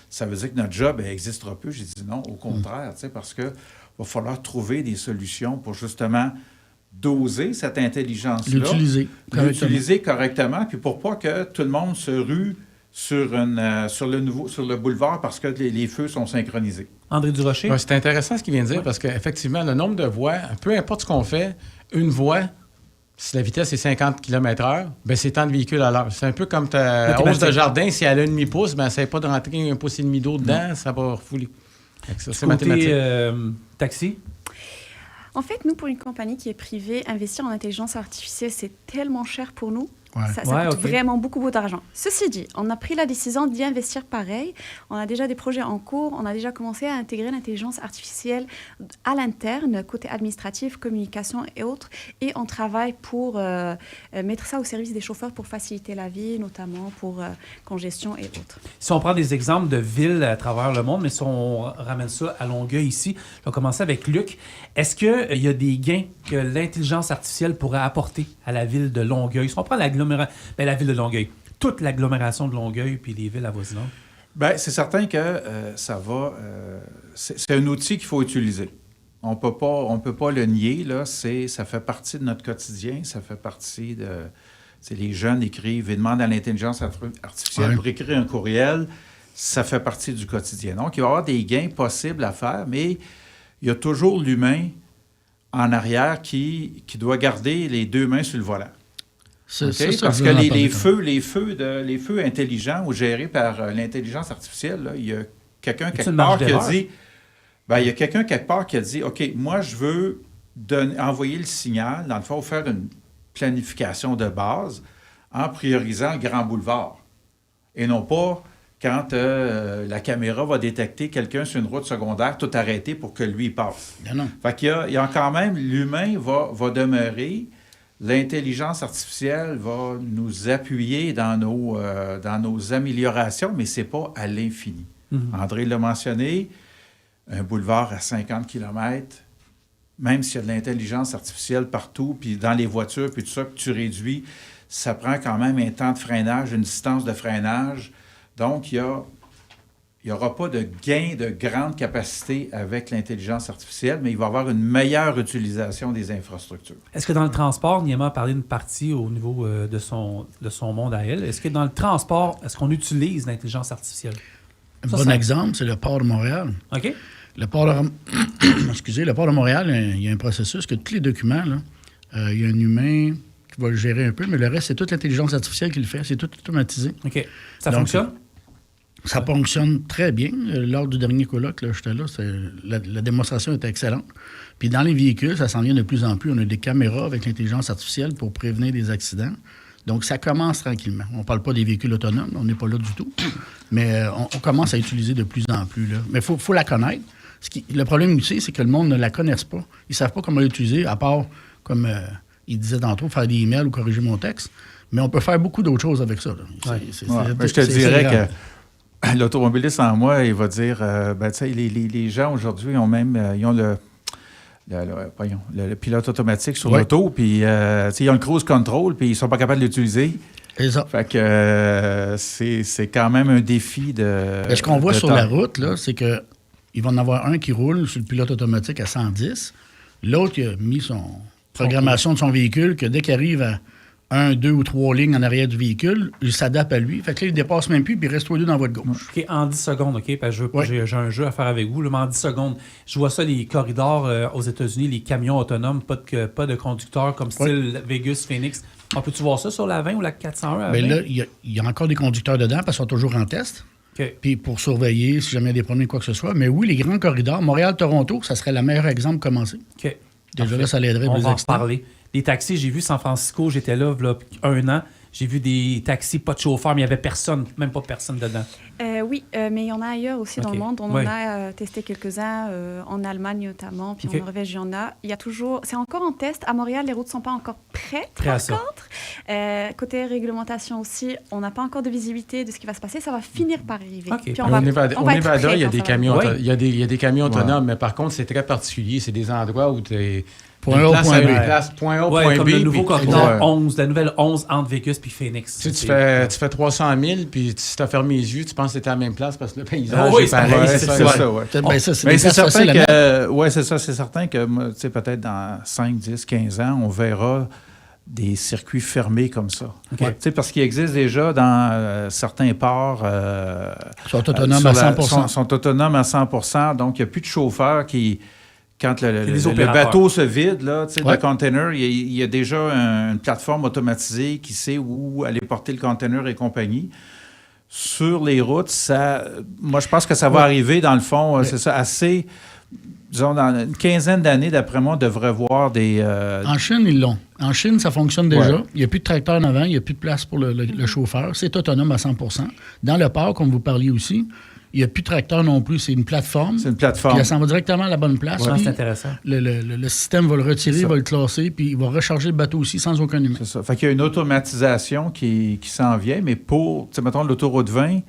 ça veut dire que notre job n'existera plus. » J'ai dit non, au contraire, parce qu'il va falloir trouver des solutions pour justement doser cette intelligence-là. L'utiliser correctement, puis pour pas que tout le monde se rue sur le boulevard parce que les feux sont synchronisés. André Durocher? C'est intéressant ce qu'il vient de dire parce qu'effectivement, le nombre de voies, peu importe ce qu'on fait, une voie, si la vitesse est 50 km/h, c'est tant de véhicules à l'heure. C'est un peu comme ta hausse de jardin, si elle a 1,5 pouce, essaye pas de rentrer 1,5 pouce d'eau dedans, ça va refouler. C'est mathématique. Taxi? En fait, nous, pour une compagnie qui est privée, investir en intelligence artificielle, c'est tellement cher pour nous. Ça coûte vraiment beaucoup d'argent. Ceci dit, on a pris la décision d'y investir pareil. On a déjà des projets en cours. On a déjà commencé à intégrer l'intelligence artificielle à l'interne, côté administratif, communication et autres. Et on travaille pour mettre ça au service des chauffeurs pour faciliter la vie, notamment pour congestion et autres. Si on prend des exemples de villes à travers le monde, mais si on ramène ça à Longueuil ici, je vais commencer avec Luc. Est-ce qu'il y a des gains que l'intelligence artificielle pourrait apporter à la ville de Longueuil? Si on prend la ville de Longueuil, toute l'agglomération de Longueuil puis les villes avoisinantes. Bien, c'est certain que ça va... c'est un outil qu'il faut utiliser. On ne peut pas le nier. Là, ça fait partie de notre quotidien. Ça fait partie de... Les jeunes écrivent et demandent à l'intelligence artificielle pour écrire un courriel. Ça fait partie du quotidien. Donc, il va y avoir des gains possibles à faire, mais il y a toujours l'humain en arrière qui doit garder les deux mains sur le volant. Parce que les feux intelligents ou gérés par l'intelligence artificielle, là, il y a quelqu'un quelque part qui a dit... Bien, il y a quelqu'un quelque part qui a dit, OK, moi, je veux envoyer le signal, dans le fond, faire une planification de base en priorisant le grand boulevard. Et non pas quand la caméra va détecter quelqu'un sur une route secondaire, tout arrêté pour que lui passe. Non. Fait qu'il y a quand même... L'humain va demeurer... L'intelligence artificielle va nous appuyer dans nos améliorations, mais ce n'est pas à l'infini. André l'a mentionné, un boulevard à 50 km, même s'il y a de l'intelligence artificielle partout, puis dans les voitures, puis tout ça, que tu réduis, ça prend quand même un temps de freinage, une distance de freinage. Donc, il n'y aura pas de gain de grande capacité avec l'intelligence artificielle, mais il va y avoir une meilleure utilisation des infrastructures. Est-ce que dans le transport, Niema a parlé d'une partie au niveau de son monde à elle, est-ce que dans le transport, est-ce qu'on utilise l'intelligence artificielle? Un bon exemple, c'est le port de Montréal. OK. Le port de Montréal, il y a un processus que tous les documents, là, il y a un humain qui va le gérer un peu, mais le reste, c'est toute l'intelligence artificielle qui le fait. C'est tout automatisé. OK. Ça fonctionne? Ça fonctionne très bien. Lors du dernier colloque, là, j'étais là, la démonstration était excellente. Puis dans les véhicules, ça s'en vient de plus en plus. On a des caméras avec l'intelligence artificielle pour prévenir des accidents. Donc, ça commence tranquillement. On ne parle pas des véhicules autonomes, on n'est pas là du tout. Mais on commence à utiliser de plus en plus. Là. Mais il faut la connaître. Le problème aussi, c'est que le monde ne la connaisse pas. Ils ne savent pas comment l'utiliser, à part, comme il disait tantôt, faire des emails ou corriger mon texte. Mais on peut faire beaucoup d'autres choses avec ça. Je te dirais que l'automobiliste en moi, il va dire, les gens aujourd'hui ils ont le pilote automatique sur l'auto, puis ils ont le cruise control, puis ils ne sont pas capables de l'utiliser. Fait que c'est quand même un défi de... Ce qu'on voit sur la route, là, c'est qu'il va en avoir un qui roule sur le pilote automatique à 110. L'autre, il a mis son programmation de son véhicule, que dès qu'il arrive à 1, 2 ou 3 lignes en arrière du véhicule, il s'adapte à lui. Fait que là, il ne dépasse même plus, puis il reste tous les deux dans votre gauche. OK, en 10 secondes, OK? Parce que j'ai un jeu à faire avec vous. Là, mais en 10 secondes, je vois ça, les corridors aux États-Unis, les camions autonomes, pas de conducteurs, comme style Vegas, Phoenix. On peut-tu voir ça sur la 20 ou la 401? Bien là, il y a encore des conducteurs dedans, parce qu'ils sont toujours en test. Okay. Puis pour surveiller si jamais il y a des problèmes, quoi que ce soit. Mais oui, les grands corridors, Montréal-Toronto, ça serait le meilleur exemple de commencer. OK. Déjà là, ça l'aiderait pour les accidents. On va en reparler. Les taxis, j'ai vu San Francisco, j'étais là, il y a 1 an. J'ai vu des taxis, pas de chauffeur, mais il n'y avait personne, même pas personne dedans. Oui, mais il y en a ailleurs aussi dans le monde. On en a testé quelques-uns, en Allemagne notamment, puis en Norvège, il y en a. Il y a toujours... C'est encore en test. À Montréal, les routes ne sont pas encore prêtes, par contre. Côté réglementation aussi, on n'a pas encore de visibilité de ce qui va se passer. Ça va finir par arriver. Okay. Puis au Nevada, il y a des camions, il y a des camions autonomes, mais par contre, c'est très particulier. C'est des endroits où tu es... Point A, point B. Point A, point comme B. Le nouveau corridor 11, la nouvelle 11 entre Vegas puis Phoenix. Tu fais 300 000, puis si tu as fermé les yeux, tu penses que tu es à la même place parce que le paysage est pareil. C'est certain que peut-être dans 5, 10, 15 ans, on verra des circuits fermés comme ça. Okay. Parce qu'il existe déjà dans certains ports... sont autonomes à 100%. Sont autonomes à 100%. Donc, il n'y a plus de chauffeurs qui... Quand le bateau se vide, là, le container, il y a déjà une plateforme automatisée qui sait où aller porter le container et compagnie. sur les routes, moi, je pense que ça va arriver, dans le fond, c'est ça, assez... Disons, dans une quinzaine d'années, d'après moi, on devrait voir des... En Chine, ils l'ont. En Chine, ça fonctionne déjà. Il n'y a plus de tracteur en avant, il n'y a plus de place pour le chauffeur. C'est autonome à 100%. Dans le port, comme vous parliez aussi, il n'y a plus de tracteur non plus. C'est une plateforme. C'est une plateforme. Puis elle s'en va directement à la bonne place. Ouais, c'est intéressant. Le système va le retirer, va le classer, puis il va recharger le bateau aussi sans aucun humain. C'est ça. Fait qu'il y a une automatisation qui s'en vient, mais pour, tu sais, mettons, l'autoroute 20...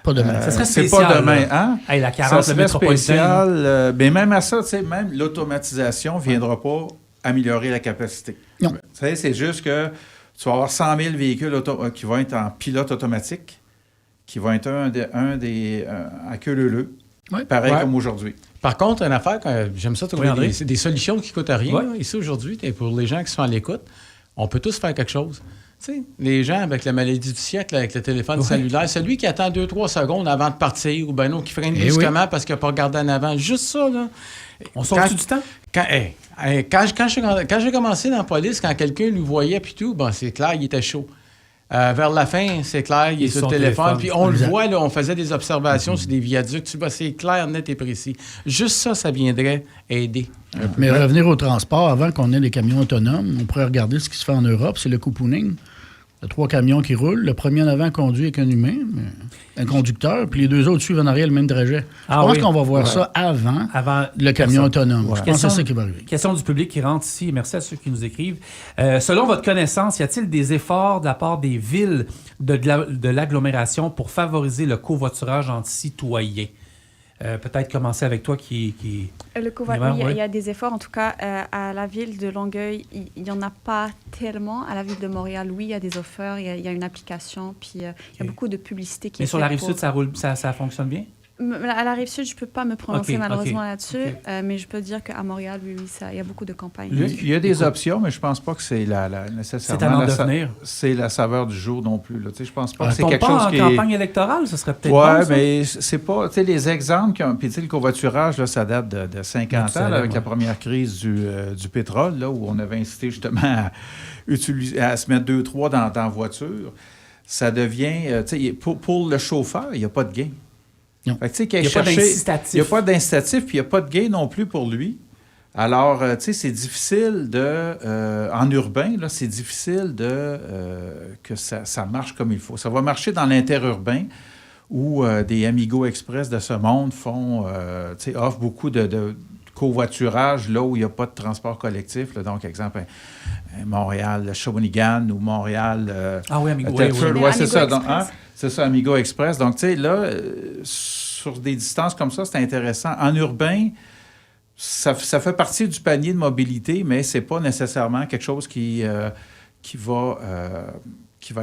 Pas demain. Ça serait c'est spécial. pas demain, hein? Hey, la 40, ça le serait spécial. Mais même à ça, tu sais, même l'automatisation ne viendra pas améliorer la capacité. Non. Tu sais, c'est juste que tu vas avoir 100 000 véhicules qui vont être en pilote automatique, qui vont être un des à queue leu-leu, pareil comme aujourd'hui. Par contre, une affaire, j'aime ça trouver des solutions qui ne coûtent rien. Là. Ici, aujourd'hui, pour les gens qui sont à l'écoute, on peut tous faire quelque chose. Tu sais, les gens avec la maladie du siècle, avec le téléphone cellulaire, celui qui attend 2-3 secondes avant de partir, ou ben non, qui freine brusquement parce qu'il n'a pas regardé en avant, juste ça, là. On sauve-tu du temps? Quand j'ai commencé dans la police, quand quelqu'un nous voyait puis tout, ben c'est clair, il était chaud. Vers la fin, c'est clair, il est sur le téléphone. Puis on le voit, là, on faisait des observations sur des viaducs. Tu vois, c'est clair, net et précis. Juste ça viendrait aider. Mais revenir au transport, avant qu'on ait des camions autonomes, on pourrait regarder ce qui se fait en Europe, c'est le copooning. Il y a 3 camions qui roulent. Le premier en avant conduit avec un humain, un conducteur, puis les 2 autres suivent en arrière le même trajet. Je pense qu'on va voir ça avant le camion autonome. Je pense que c'est ça qui va arriver. Question du public qui rentre ici. Merci à ceux qui nous écrivent. Selon votre connaissance, y a-t-il des efforts de la part des villes de l'agglomération pour favoriser le covoiturage entre citoyens? Peut-être commencer avec toi qui... Le covoiturage, il y a des efforts. En tout cas, à la ville de Longueuil, il n'y en a pas tellement. À la ville de Montréal, oui, il y a des offers, il y a une application, puis il y a beaucoup de publicité qui est faite. Mais sur la Rive-Sud, ça fonctionne bien? À la Rive-Sud, je ne peux pas me prononcer malheureusement là-dessus, mais je peux dire qu'à Montréal, oui, il y a beaucoup de campagnes. Il y a des options, mais je ne pense pas que c'est nécessairement c'est la saveur du jour non plus. Là. Je ne pense pas que c'est quelque chose qui est... en campagne électorale, ce serait peut-être bon, mais c'est pas... Tu sais, les exemples qui ont... Puis, tu sais, le covoiturage, là, ça date de 50 ans, là, avec la première crise du pétrole, là, où on avait incité justement à se mettre 2-3 dans la voiture. Ça devient... tu sais, pour le chauffeur, il n'y a pas de gain. Il n'y a pas d'incitatif. Il n'y a pas d'incitatif, puis il n'y a pas de gain non plus pour lui. Alors, tu sais, c'est difficile en urbain, là, c'est difficile que ça marche comme il faut. Ça va marcher dans l'interurbain, où des Amigo Express de ce monde offrent beaucoup de covoiturage là où il n'y a pas de transport collectif. Là. Donc, exemple, Montréal, Shawinigan ou Montréal... Amigo. C'est ça. Donc, c'est ça, Amigo Express. Donc, tu sais, là, sur des distances comme ça, c'est intéressant. En urbain, ça fait partie du panier de mobilité, mais c'est pas nécessairement quelque chose qui va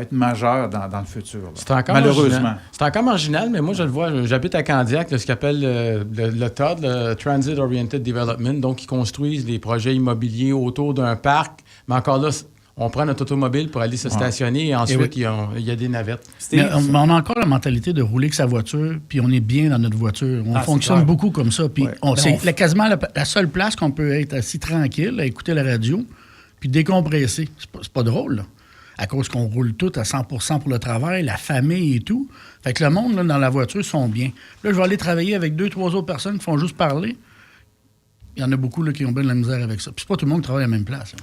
être majeur dans le futur. Là. Malheureusement. C'est encore marginal, mais moi, je le vois. J'habite à Candiac, ce qu'on appelle le TOD, le Transit Oriented Development. Donc, ils construisent des projets immobiliers autour d'un parc. Mais encore là, on prend notre automobile pour aller se stationner et ensuite, il y a des navettes. Mais on a encore la mentalité de rouler avec sa voiture, puis on est bien dans notre voiture. On fonctionne beaucoup comme ça. Puis c'est quasiment la seule place qu'on peut être assis tranquille, à écouter la radio, puis décompresser. C'est pas drôle, là. À cause qu'on roule tout à 100% pour le travail, la famille et tout. Fait que le monde, là, dans la voiture, sont bien. Là, je vais aller travailler avec 2-3 autres personnes qui font juste parler. Il y en a beaucoup là, qui ont bien de la misère avec ça. Puis c'est pas tout le monde qui travaille à la même place.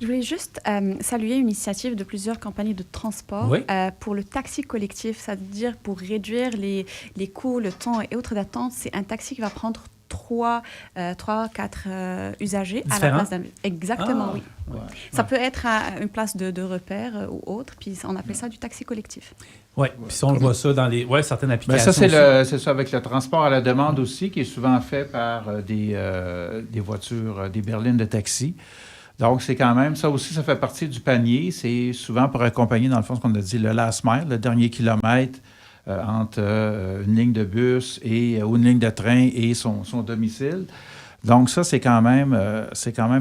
Je voulais juste saluer une initiative de plusieurs compagnies de transport pour le taxi collectif, c'est-à-dire pour réduire les coûts, le temps et autres d'attente. C'est un taxi qui va prendre 3-4 usagers à la place d'un... Exactement, oui. Ça peut être une place de repère ou autre, puis on appelle ça du taxi collectif. Oui, puis on le voit ça dans certaines applications. C'est ça avec le transport à la demande aussi, qui est souvent fait par des voitures, des berlines de taxi. Donc, c'est quand même, ça aussi, ça fait partie du panier. C'est souvent pour accompagner, dans le fond, ce qu'on a dit, le last mile, le dernier kilomètre entre une ligne de bus ou une ligne de train et son domicile. Donc, ça, c'est quand même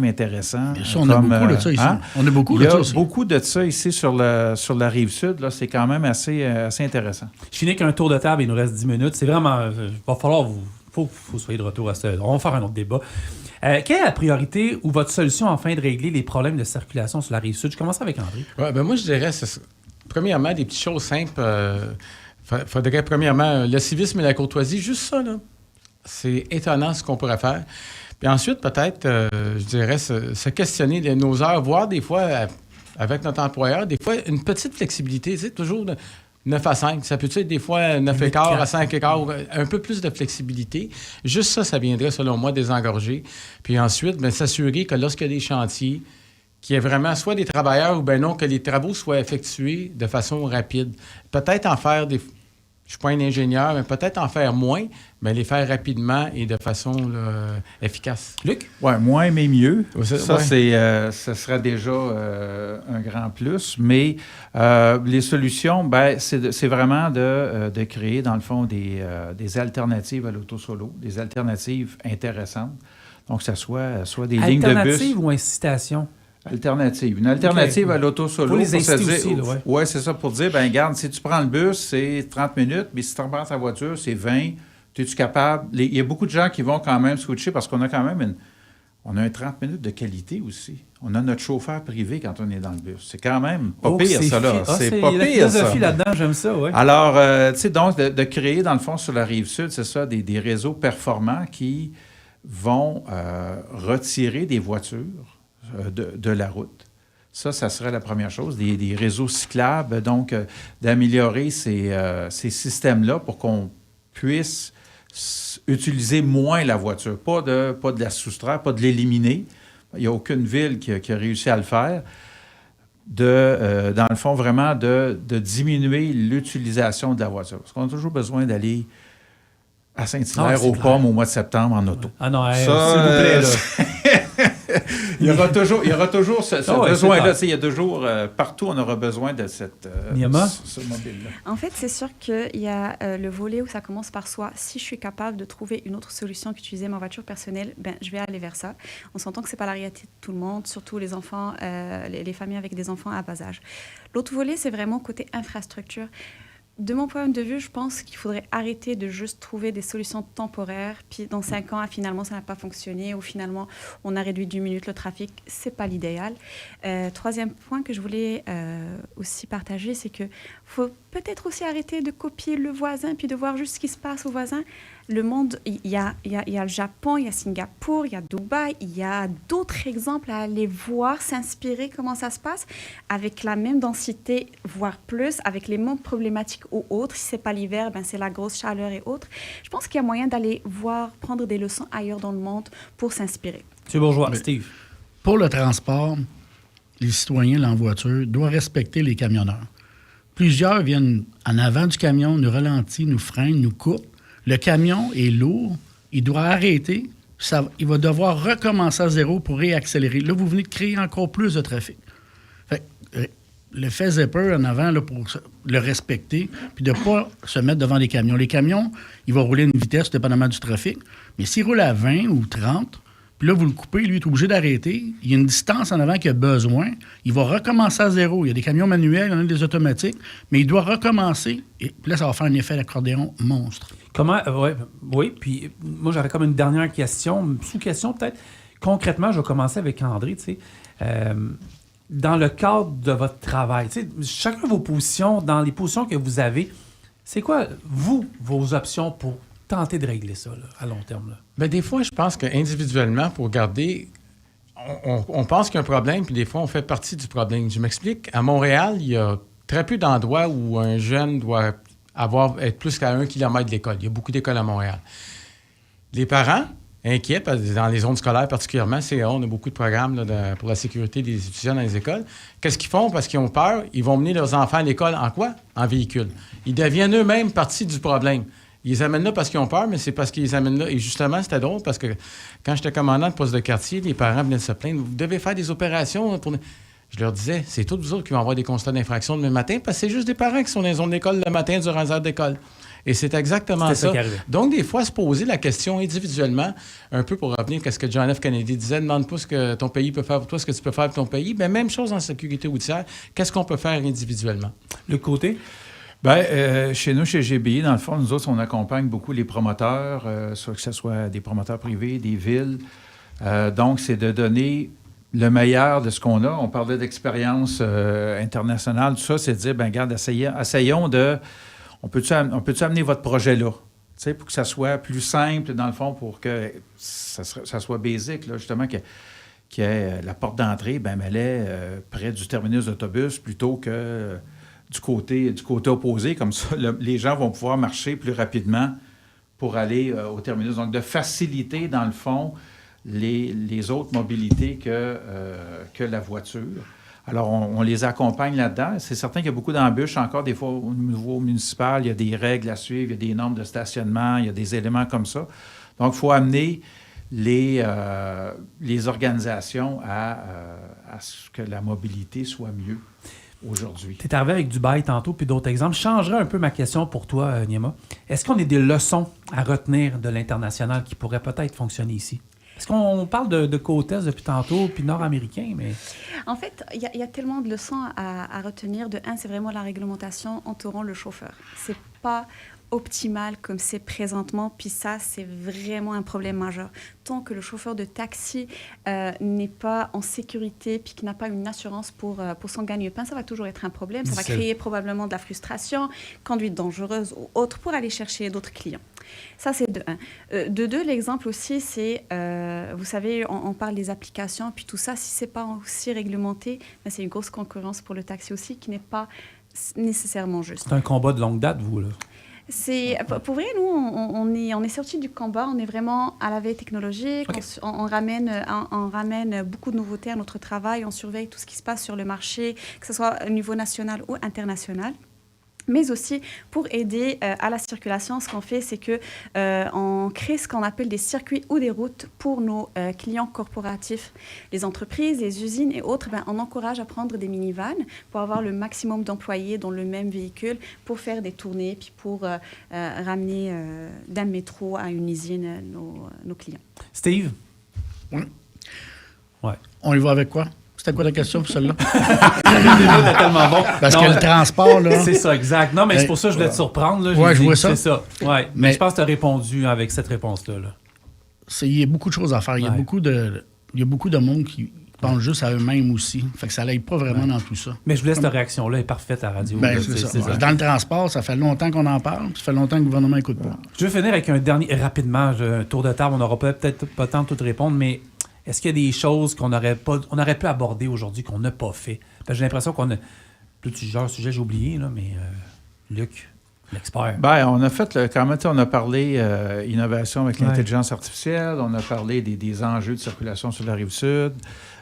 intéressant. Ça, on a beaucoup de ça ici. On a beaucoup de ça aussi. Il y a beaucoup de ça ici sur la Rive-Sud. Là, c'est quand même assez intéressant. Je finis avec un tour de table. Il nous reste 10 minutes. C'est vraiment... Il va falloir... Faut que vous soyez de retour à ça. On va faire un autre débat. Quelle est la priorité ou votre solution afin de régler les problèmes de circulation sur la Rive-Sud? Je commence avec André. Moi, je dirais, premièrement, des petites choses simples... Faudrait, premièrement, le civisme et la courtoisie, juste ça, là. C'est étonnant ce qu'on pourrait faire. Puis ensuite, peut-être, je dirais, se questionner de nos heures, voir des fois, avec notre employeur, des fois, une petite flexibilité, tu sais, toujours 9 à 5. Ça peut être des fois 9 et quart à 5 et quart, un peu plus de flexibilité. Juste ça viendrait, selon moi, désengorger. Puis ensuite, bien, s'assurer que lorsqu'il y a des chantiers, qu'il y ait vraiment soit des travailleurs ou bien non, que les travaux soient effectués de façon rapide. Peut-être en faire des... Je ne suis pas un ingénieur, mais peut-être en faire moins, mais les faire rapidement et de façon efficace. Luc? Oui, moins mais mieux. Ça, ouais. Ce serait déjà un grand plus. Mais les solutions, c'est vraiment de créer, dans le fond, des alternatives à l'auto-solo, des alternatives intéressantes. Donc, que ce soit des lignes de bus. Alternative ou incitation? Alternative. Une alternative à l'auto-solo. Pour les inciter aussi, là, ouais. Oui, c'est ça, pour dire, regarde, si tu prends le bus, c'est 30 minutes, mais si tu reprends ta voiture, c'est 20. Es-tu capable? Il y a beaucoup de gens qui vont quand même switcher parce qu'on a quand même on a un 30 minutes de qualité aussi. On a notre chauffeur privé quand on est dans le bus. C'est quand même pas pire, ça, là. C'est pas pire, ça. Il y a la philosophie là-dedans, j'aime ça, oui. Alors, tu sais, donc, de créer, dans le fond, sur la Rive-Sud, c'est ça, des réseaux performants qui vont retirer des voitures de la route. Ça serait la première chose. Des réseaux cyclables, donc d'améliorer ces systèmes-là pour qu'on puisse utiliser moins la voiture. Pas de la soustraire, pas de l'éliminer. Il n'y a aucune ville qui a réussi à le faire. Dans le fond, vraiment de diminuer l'utilisation de la voiture. Parce qu'on a toujours besoin d'aller à Saint-Hilaire, aux Pommes, au mois de septembre, en auto. Ah non, s'il vous plaît, là. Il y aura toujours ce besoin-là. Il y a toujours, partout, on aura besoin de ce mobile-là. En fait, c'est sûr qu'il y a le volet où ça commence par soi. Si je suis capable de trouver une autre solution qu'utiliser ma voiture personnelle, je vais aller vers ça. On s'entend que ce n'est pas la réalité de tout le monde, surtout les enfants, les familles avec des enfants à bas âge. L'autre volet, c'est vraiment côté infrastructure. De mon point de vue, je pense qu'il faudrait arrêter de juste trouver des solutions temporaires, puis dans 5 ans, finalement, ça n'a pas fonctionné, ou finalement, on a réduit d'1 minute le trafic. Ce n'est pas l'idéal. Troisième point que je voulais aussi partager, c'est qu'il faut peut-être aussi arrêter de copier le voisin, puis de voir juste ce qui se passe au voisin. Le monde, il y a le Japon, il y a Singapour, il y a Dubaï, il y a d'autres exemples à aller voir, s'inspirer comment ça se passe, avec la même densité, voire plus, avec les mêmes problématiques ou autres. Si ce n'est pas l'hiver, c'est la grosse chaleur et autres. Je pense qu'il y a moyen d'aller voir, prendre des leçons ailleurs dans le monde pour s'inspirer. M. Bourgeois, Steve. Pour le transport, les citoyens, là, en voiture, doivent respecter les camionneurs. Plusieurs viennent en avant du camion, nous ralentissent, nous freinent, nous coupent. Le camion est lourd, il doit arrêter, il va devoir recommencer à zéro pour réaccélérer. Là, vous venez de créer encore plus de trafic. Fait, le fait zipper en avant, là, pour le respecter, puis de ne pas se mettre devant les camions. Les camions, il va rouler à une vitesse dépendamment du trafic, mais s'il roule à 20 ou 30, puis là, vous le coupez, lui, il est obligé d'arrêter. Il y a une distance en avant qu'il a besoin. Il va recommencer à zéro. Il y a des camions manuels, il y en a des automatiques, mais il doit recommencer. Et puis là, ça va faire un effet d'accordéon monstre. Comment... oui, puis moi, j'aurais comme une dernière question, une sous-question peut-être. Concrètement, je vais commencer avec André, tu sais. Dans le cadre de votre travail, tu sais, chacun de vos positions, dans les positions que vous avez, c'est quoi, vos options pour tenter de régler ça, là, à long terme? Là? Bien, des fois, je pense qu'individuellement, pour garder... On pense qu'il y a un problème, puis des fois, on fait partie du problème. Je m'explique. À Montréal, il y a très peu d'endroits où un jeune doit être plus qu'à 1 kilomètre de l'école. Il y a beaucoup d'écoles à Montréal. Les parents, inquiets, dans les zones scolaires particulièrement, on a beaucoup de programmes là, pour la sécurité des étudiants dans les écoles. Qu'est-ce qu'ils font? Parce qu'ils ont peur, ils vont mener leurs enfants à l'école en quoi? En véhicule. Ils deviennent eux-mêmes partie du problème. Ils les amènent là parce qu'ils ont peur, mais c'est parce qu'ils les amènent là. Et justement, c'était drôle parce que quand j'étais commandant de poste de quartier, les parents venaient de se plaindre. Vous devez faire des opérations pour... Je leur disais, c'est tous vous autres qui vont avoir des constats d'infraction demain matin parce que c'est juste des parents qui sont dans les zones d'école le matin durant les heures d'école. Et c'est exactement ça. Donc, des fois, se poser la question individuellement, un peu pour revenir à ce que John F. Kennedy disait, demande pas ce que ton pays peut faire pour toi, ce que tu peux faire pour ton pays. Bien, même chose en sécurité routière. Qu'est-ce qu'on peut faire individuellement? Le côté? Chez nous, chez GBI, dans le fond, nous autres, on accompagne beaucoup les promoteurs, soit que ce soit des promoteurs privés, des villes. Donc, c'est de donner le meilleur de ce qu'on a. On parlait d'expérience internationale, tout ça, c'est de dire, regarde, essayons de... on peut-tu amener votre projet là? Pour que ça soit plus simple, dans le fond, pour que ça soit basique, là, justement, que la porte d'entrée, elle est près du terminus d'autobus plutôt que du côté opposé. Comme ça, les gens vont pouvoir marcher plus rapidement pour aller au terminus. Donc, de faciliter, dans le fond, les autres mobilités que la voiture. Alors, on les accompagne là-dedans. C'est certain qu'il y a beaucoup d'embûches encore. Des fois, au niveau municipal, il y a des règles à suivre, il y a des normes de stationnement, il y a des éléments comme ça. Donc, il faut amener les organisations à ce que la mobilité soit mieux aujourd'hui. Tu es arrivé avec Dubaï tantôt, puis d'autres exemples. Je changerais un peu ma question pour toi, Niema. Est-ce qu'on a des leçons à retenir de l'international qui pourraient peut-être fonctionner ici? Est-ce qu'on parle de côte est depuis tantôt, puis nord-américain, mais... En fait, il y a tellement de leçons à retenir. De un, c'est vraiment la réglementation entourant le chauffeur. C'est pas optimal comme c'est présentement, puis ça, c'est vraiment un problème majeur. Tant que le chauffeur de taxi n'est pas en sécurité, puis qu'il n'a pas une assurance pour son gagne-pain, ça va toujours être un problème. Ça va créer probablement de la frustration, conduite dangereuse ou autre pour aller chercher d'autres clients. Ça, c'est de un. De deux, l'exemple aussi, c'est, vous savez, on parle des applications, puis tout ça, si ce n'est pas aussi réglementé, c'est une grosse concurrence pour le taxi aussi qui n'est pas nécessairement juste. C'est un combat de longue date, vous, là? Pour vrai, nous, on est sortis du combat, on est vraiment à la veille technologique, okay. on ramène beaucoup de nouveautés à notre travail, on surveille tout ce qui se passe sur le marché, que ce soit au niveau national ou international. Mais aussi, pour aider à la circulation, ce qu'on fait, c'est qu'on crée ce qu'on appelle des circuits ou des routes pour nos clients corporatifs. Les entreprises, les usines et autres, on encourage à prendre des minivans pour avoir le maximum d'employés dans le même véhicule pour faire des tournées, puis pour ramener d'un métro à une usine nos clients. Steve? Oui. Ouais. On y va avec quoi? C'était quoi la question pour celle-là? C'était tellement bon. Parce que le transport, là... C'est ça, exact. Non, mais c'est pour ça que je voulais te surprendre. Oui, je vois ça. C'est ça. Ouais. Mais je pense que tu as répondu avec cette réponse-là. Là. Il y a beaucoup de choses à faire. Il y a beaucoup de monde qui pense juste à eux-mêmes aussi. Fait que ça n'aide pas vraiment dans tout ça. Mais je vous laisse ta réaction-là. Elle est parfaite à la radio. C'est ça. Dans le transport, ça fait longtemps qu'on en parle. Puis ça fait longtemps que le gouvernement n'écoute pas. Je vais finir avec un dernier... Rapidement, un tour de table. On n'aura peut-être pas le temps de tout répondre, mais... Est-ce qu'il y a des choses qu'on aurait pu aborder aujourd'hui qu'on n'a pas fait? Parce que j'ai l'impression qu'on a... Plusieurs sujets, j'ai oublié, là, mais Luc, l'expert. On a fait, quand même, on a parlé innovation avec l'intelligence artificielle, on a parlé des enjeux de circulation sur la Rive-Sud,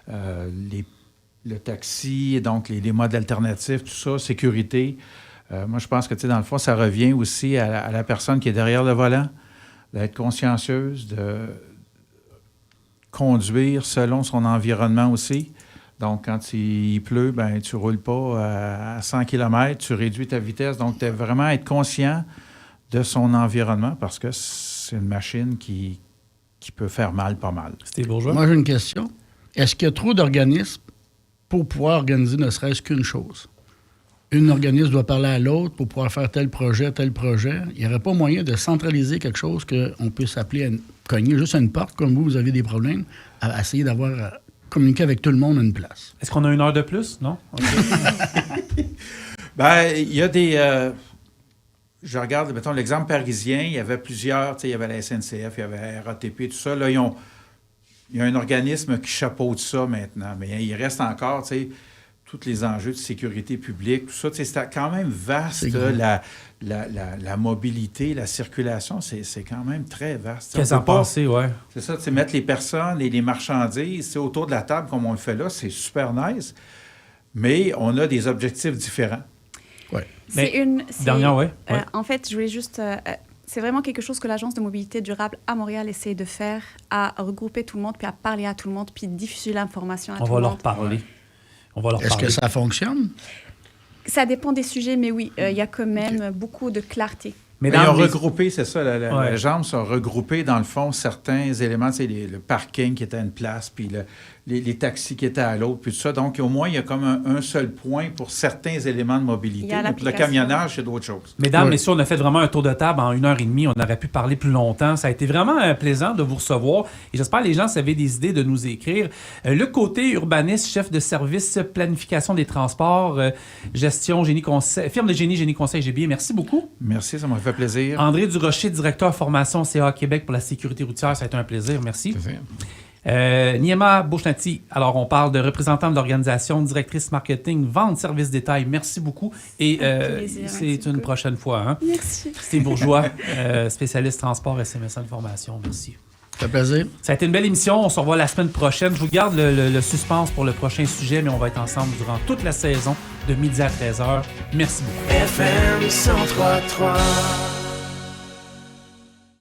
le taxi, donc les modes alternatifs, tout ça, sécurité. Moi, je pense que, dans le fond, ça revient aussi à la personne qui est derrière le volant, d'être consciencieuse, de conduire selon son environnement aussi. Donc, quand il pleut, tu ne roules pas à 100 km, tu réduis ta vitesse. Donc, tu vraiment être conscient de son environnement parce que c'est une machine qui peut faire mal, pas mal. C'était bourgeois. Moi, j'ai une question. Est-ce qu'il y a trop d'organismes pour pouvoir organiser ne serait-ce qu'une chose? Un organisme doit parler à l'autre pour pouvoir faire tel projet. Il n'y aurait pas moyen de centraliser quelque chose qu'on puisse appeler cogner juste à une porte, comme vous avez des problèmes, à essayer d'avoir communiqué avec tout le monde à une place. Est-ce qu'on a une heure de plus? Non? Okay. Il y a des... je regarde, mettons, l'exemple parisien, il y avait plusieurs, il y avait la SNCF, il y avait RATP, tout ça. Là, il y a un organisme qui chapeaute ça maintenant. Mais il reste encore, tous les enjeux de sécurité publique, tout ça. C'est quand même vaste, la mobilité, la circulation, c'est quand même très vaste. Qu'est-ce qu'on pensait, ouais. C'est ça, mettre les personnes et les marchandises autour de la table comme on le fait là, c'est super nice, mais on a des objectifs différents. Ouais. Dernière, ouais. En fait, je voulais juste... c'est vraiment quelque chose que l'Agence de mobilité durable à Montréal essaie de faire, à regrouper tout le monde, puis à parler à tout le monde, puis diffuser l'information à tout le monde. On va leur parler. Est-ce que ça fonctionne? Ça dépend des sujets, mais oui, il y a quand même beaucoup de clarté. Mais ils ont regroupé, c'est ça, l'agence a regroupé, dans le fond, certains éléments, le parking qui était à une place, puis les taxis qui étaient à l'autre, puis tout ça. Donc, au moins, il y a comme un seul point pour certains éléments de mobilité. Mais pour le camionnage, c'est d'autres choses. Mesdames, messieurs, on a fait vraiment un tour de table en 1h30. On aurait pu parler plus longtemps. Ça a été vraiment plaisant de vous recevoir. Et j'espère que les gens, si vous avez des idées, de nous écrire. Le côté urbaniste, chef de service, planification des transports, gestion, génie conseil, firme de génie conseil GBA. Merci beaucoup. Merci, ça m'a fait plaisir. André Durocher, directeur formation CA Québec pour la sécurité routière. Ça a été un plaisir. Merci. Niema Beauchanty, alors on parle de représentante de l'organisation, directrice marketing, vente, service détail. Merci beaucoup. Et c'est une prochaine fois. Hein? Merci. Steve Bourgeois, spécialiste transport SMSN Formation. Merci. Ça fait plaisir. Ça a été une belle émission. On se revoit la semaine prochaine. Je vous garde le suspense pour le prochain sujet, mais on va être ensemble durant toute la saison de midi à 13h. Merci beaucoup. FM 103.3